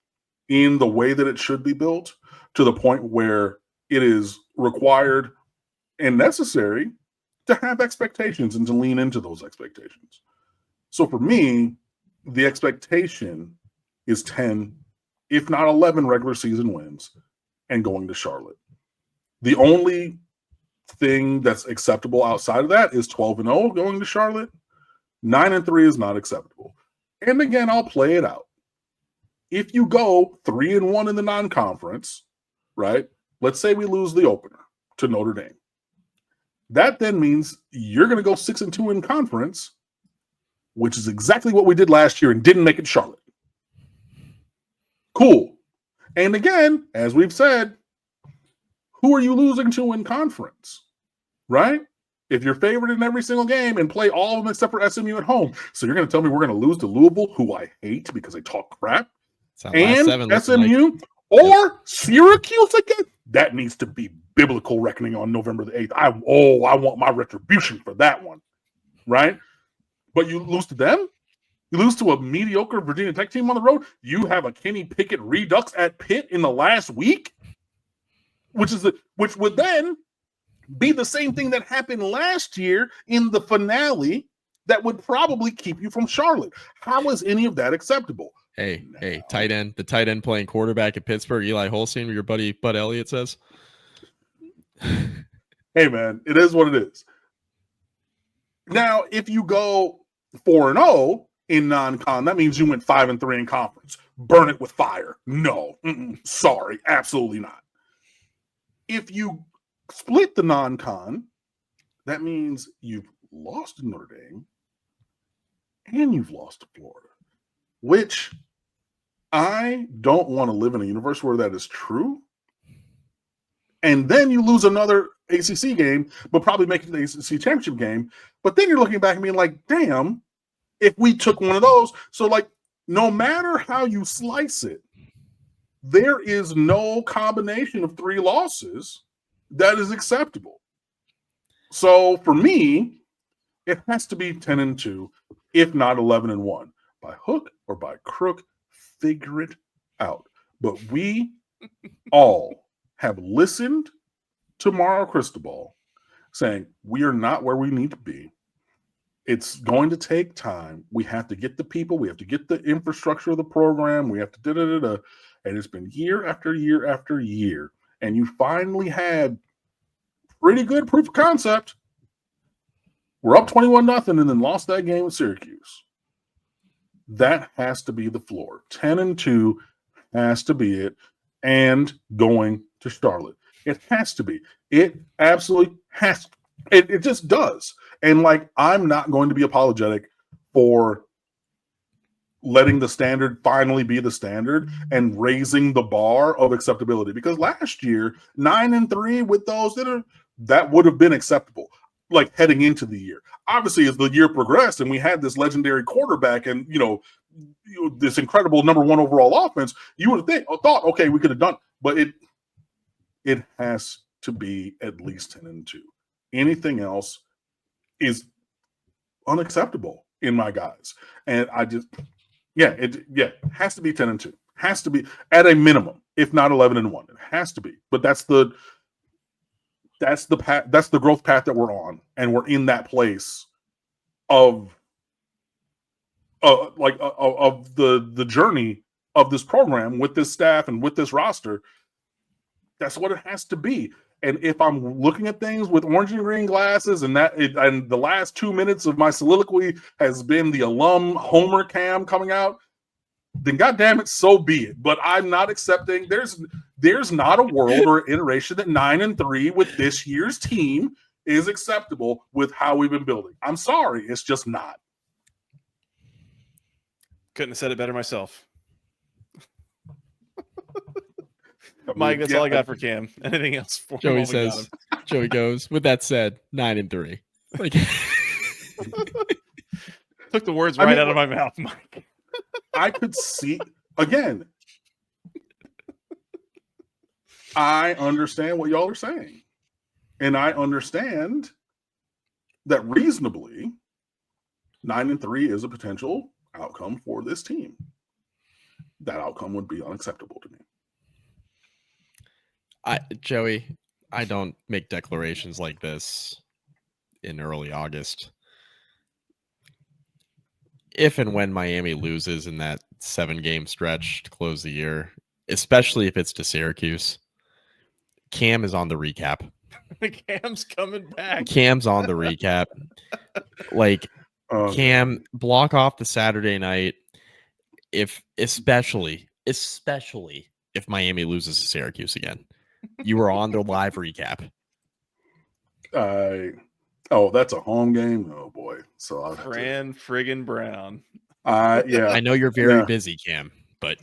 in the way that it should be built to the point where it is required and necessary to have expectations and to lean into those expectations. So for me, the expectation is 10, if not 11 regular season wins and going to Charlotte. The only thing that's acceptable outside of that is 12-0 going to Charlotte. 9-3 is not acceptable. And again, I'll play it out. If you go 3-1 in the non-conference, right? Let's say we lose the opener to Notre Dame. That then means you're going to go 6-2 in conference, which is exactly what we did last year and didn't make it Charlotte. Cool. And again, as we've said, who are you losing to in conference, right? If you're favored in every single game and play all of them except for SMU at home. So you're going to tell me we're going to lose to Louisville, who I hate because they talk crap, and SMU or Syracuse again? That needs to be biblical reckoning on November the 8th. I want my retribution for that one, right? But you lose to them? You lose to a mediocre Virginia Tech team on the road? You have a Kenny Pickett redux at Pitt in the last week? Which would then be the same thing that happened last year in the finale that would probably keep you from Charlotte. How is any of that acceptable? Hey, the tight end playing quarterback at Pittsburgh, Eli Holstein, your buddy Bud Elliott says. Hey, man, it is what it is. Now, if you go 4-0 in non-con, that means you went 5-3 in conference. Burn it with fire. No, sorry, absolutely not. If you split the non-con, that means you've lost to Notre Dame and you've lost to Florida, which I don't want to live in a universe where that is true. And then you lose another ACC game, but probably make it to the ACC championship game. But then you're looking back and being like, damn, if we took one of those. So, like, no matter how you slice it, there is no combination of 3 losses that is acceptable. So for me, it has to be 10-2, if not 11-1. By hook or by crook, figure it out. But we all have listened to Mario Cristobal saying we are not where we need to be. It's going to take time. We have to get the people. We have to get the infrastructure of the program. We have to da-da-da-da. And it's been year after year after year. And you finally had pretty good proof of concept. We're up 21-0 and then lost that game with Syracuse. That has to be the floor. 10-2 has to be it. And going to Charlotte. It has to be. It absolutely has to. It just does. And, like, I'm not going to be apologetic for letting the standard finally be the standard and raising the bar of acceptability. Because last year, 9-3 with those that would have been acceptable, like, heading into the year. Obviously, as the year progressed and we had this legendary quarterback and, this incredible number 1 overall offense, you would have thought, okay, we could have done, but it has to be at least 10-2. Anything else is unacceptable in my guys. And I just, it has to be 10-2. Has to be at a minimum, if not 11-1. It has to be. But that's the path, that's the growth path that we're on, and we're in that place of the journey of this program with this staff and with this roster. That's what it has to be. And if I'm looking at things with orange and green glasses, and the last 2 minutes of my soliloquy has been the alum Homer Cam coming out, then goddamn it, so be it. But I'm not accepting. There's not a world or iteration that 9-3 with this year's team is acceptable with how we've been building. I'm sorry, it's just not. Couldn't have said it better myself. Mike, that's all I got for Cam. Anything else for Joey says, Joey goes, with that said, 9-3. Like, took the words out of my mouth, Mike. I could see, again, I understand what y'all are saying. And I understand that reasonably 9-3 is a potential outcome for this team. That outcome would be unacceptable to me. Joey, I don't make declarations like this in early August. If and when Miami loses in that 7-game stretch to close the year, especially if it's to Syracuse, Cam is on the recap. Cam's coming back. Cam's on the recap. Like, Cam, block off the Saturday night. Especially if Miami loses to Syracuse again. You were on the live recap. That's a home game. Oh boy! So I'll friggin' Brown. Yeah. I know you're very busy, Cam, but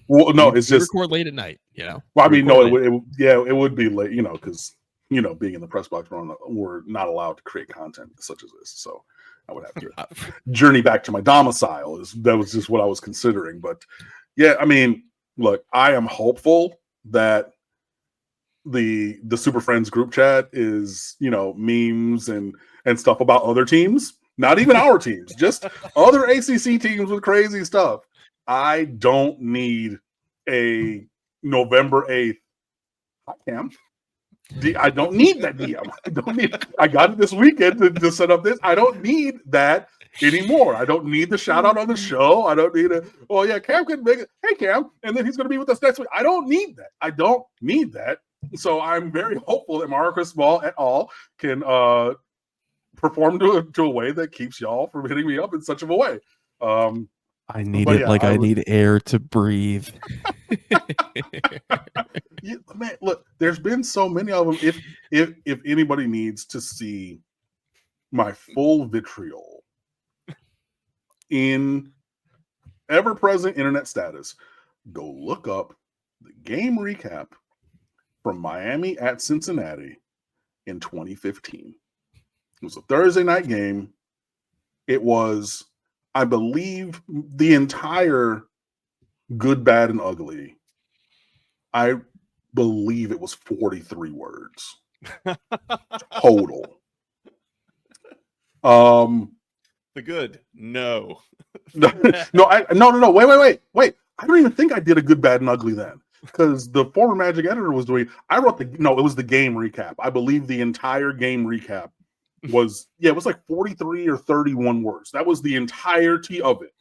Well, no, it's just record late at night. Well, I mean, no, it would be late. Because being in the press box, we're not allowed to create content such as this. So I would have to journey back to my domicile. That was just what I was considering. But yeah, I mean, look, I am hopeful that the Super Friends group chat is memes and stuff about other teams, not even our teams, just other ACC teams with crazy stuff. I don't need a November 8th. Hi, Cam. I don't need that DM. I got it this weekend to set up this. I don't need that anymore. I don't need the shout out on the show. I don't need Cam can make it. Hey, Cam, and then he's going to be with us next week. I don't need that. I don't need that. So I'm very hopeful that Mario Cristobal et al. Can perform to a way that keeps y'all from hitting me up in such of a way. I need it I need air to breathe. Man, look, there's been so many of them. If anybody needs to see my full vitriol in ever-present internet status, go look up the game recap from Miami at Cincinnati in 2015. It was a Thursday night game. It was, I believe, the entire Good, Bad, and Ugly. I believe it was 43 words total. The good, no. No. Wait. I don't even think I did a Good, Bad, and Ugly then, because the former Magic editor was doing. It was the game recap. I believe the entire game recap was it was like 43 or 31 words. That was the entirety of it.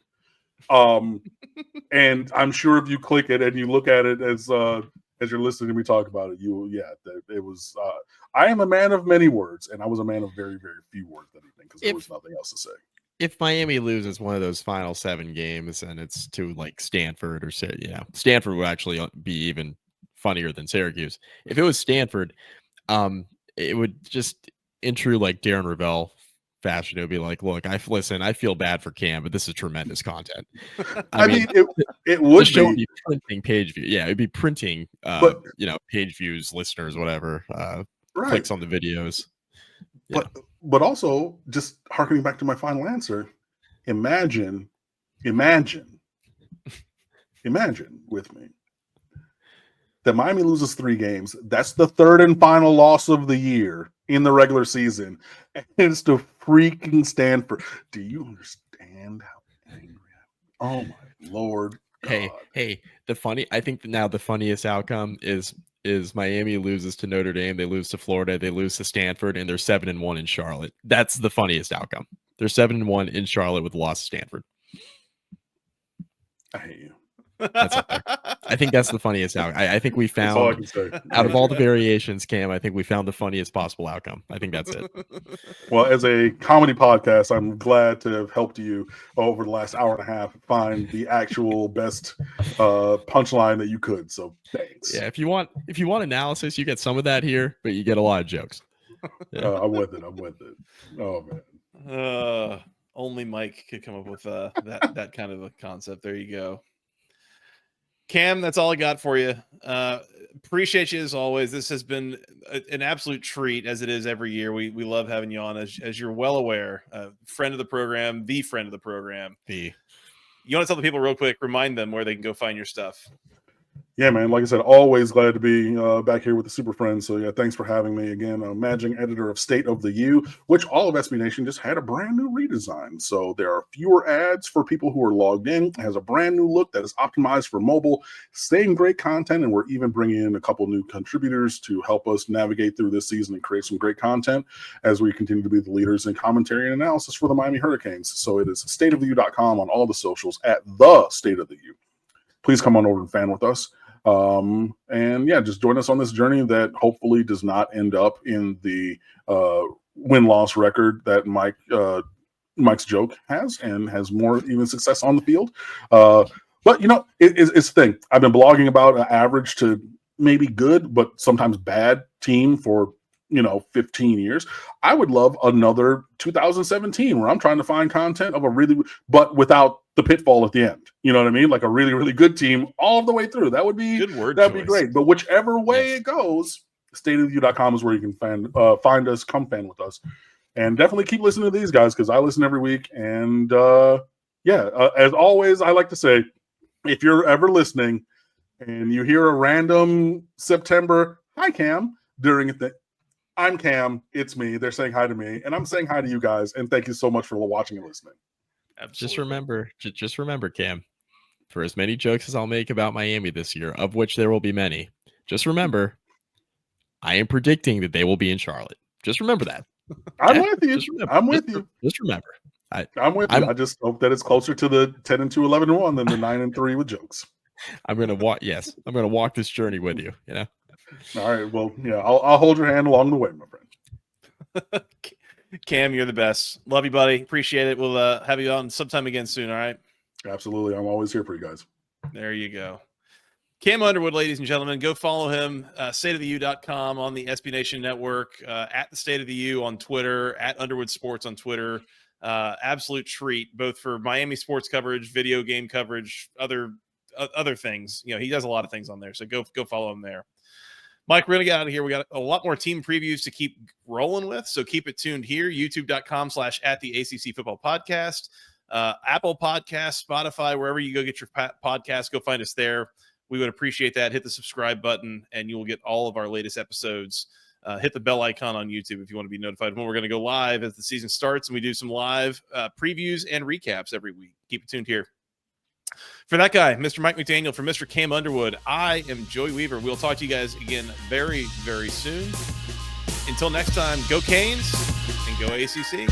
And I'm sure if you click it and you look at it as you're listening to me talk about it, it was. I am a man of many words, and I was a man of very, very few words that evening because there was nothing else to say. If Miami loses one of those final 7 games and it's to like Stanford or Stanford would actually be even funnier than Syracuse. If it was Stanford, it would just in true like Darren Ravel fashion, it would be like, look, I feel bad for Cam, but this is tremendous content. I mean it would be printing page view. Yeah, it'd be printing page views, listeners, whatever, clicks on the videos. Yeah. But also, just harkening back to my final answer, imagine with me that Miami loses 3 games. That's the third and final loss of the year in the regular season. And it's to freaking Stanford. Do you understand how angry I am? Oh my Lord. God. Hey, I think now the funniest outcome is Miami loses to Notre Dame, they lose to Florida, they lose to Stanford, and they're 7-1 in Charlotte. That's the funniest outcome. They're 7-1 in Charlotte with a loss to Stanford. I hate you. That's up there. I think that's the funniest outcome. I think we found, that's all I can say. Out of all the variations, Cam, I think we found the funniest possible outcome. I think that's it. Well, as a comedy podcast, I'm glad to have helped you over the last hour and a half find the actual best punchline that you could. So thanks. Yeah, if you want analysis, you get some of that here, but you get a lot of jokes. Yeah. I'm with it. Oh man. Only Mike could come up with that kind of a concept. There you go. Cam, that's all I got for you. Appreciate you as always. This has been an absolute treat, as it is every year. We love having you on, as you're well aware. Friend of the program, the friend of the program. You want to tell the people real quick, remind them where they can go find your stuff. Yeah, man. Like I said, always glad to be back here with the Super Friends. So, yeah, thanks for having me again. Managing editor of State of the U, which all of SB Nation just had a brand new redesign. So there are fewer ads for people who are logged in. It has a brand new look that is optimized for mobile. Same great content, and we're even bringing in a couple new contributors to help us navigate through this season and create some great content as we continue to be the leaders in commentary and analysis for the Miami Hurricanes. So it is stateoftheu.com on all the socials at the State of the U. Please come on over and fan with us. And yeah, just join us on this journey that hopefully does not end up in the win-loss record that Mike's joke has, and has more even success on the field. But it's the thing. I've been blogging about an average to maybe good, but sometimes bad team for 15 years. I would love another 2017 where I'm trying to find content of but without the pitfall at the end. You know what I mean? Like a really, really good team all the way through. That would be good word. That'd be great. But whichever way it goes, stateoftheu.com is where you can find us, come fan with us. And definitely keep listening to these guys, because I listen every week. And as always, I like to say, if you're ever listening and you hear a random September, hi Cam, during a thing, I'm Cam, it's me. They're saying hi to me, and I'm saying hi to you guys. And thank you so much for watching and listening. Absolutely. Just remember, Cam, for as many jokes as I'll make about Miami this year, of which there will be many, just remember, I am predicting that they will be in Charlotte. Just remember that. I'm with you. I'm with you. Just remember. I'm with you. I just hope that it's closer to the 10-2, 11-1 than the 9-3 with jokes. I'm gonna walk this journey with you. All right. Well, yeah, I'll hold your hand along the way, my friend. Cam, you're the best. Love you, buddy. Appreciate it. We'll have you on sometime again soon. All right. Absolutely. I'm always here for you guys. There you go. Cam Underwood, ladies and gentlemen, go follow him. Stateoftheu.com on the SB Nation Network, at the State of the U on Twitter, at Underwood Sports on Twitter. Absolute treat, both for Miami sports coverage, video game coverage, other things. He does a lot of things on there. So go follow him there. Mike, we're going to get out of here. We got a lot more team previews to keep rolling with, so keep it tuned here. YouTube.com/@the-ACC Football Podcast. Apple Podcasts, Spotify, wherever you go get your podcast, go find us there. We would appreciate that. Hit the subscribe button, and you will get all of our latest episodes. Hit the bell icon on YouTube if you want to be notified when we're going to go live as the season starts, and we do some live previews and recaps every week. Keep it tuned here. For that guy, Mr. Mike McDaniel, for Mr. Cam Underwood, I am Joey Weaver. We'll talk to you guys again very, very soon. Until next time, go Canes and go ACC.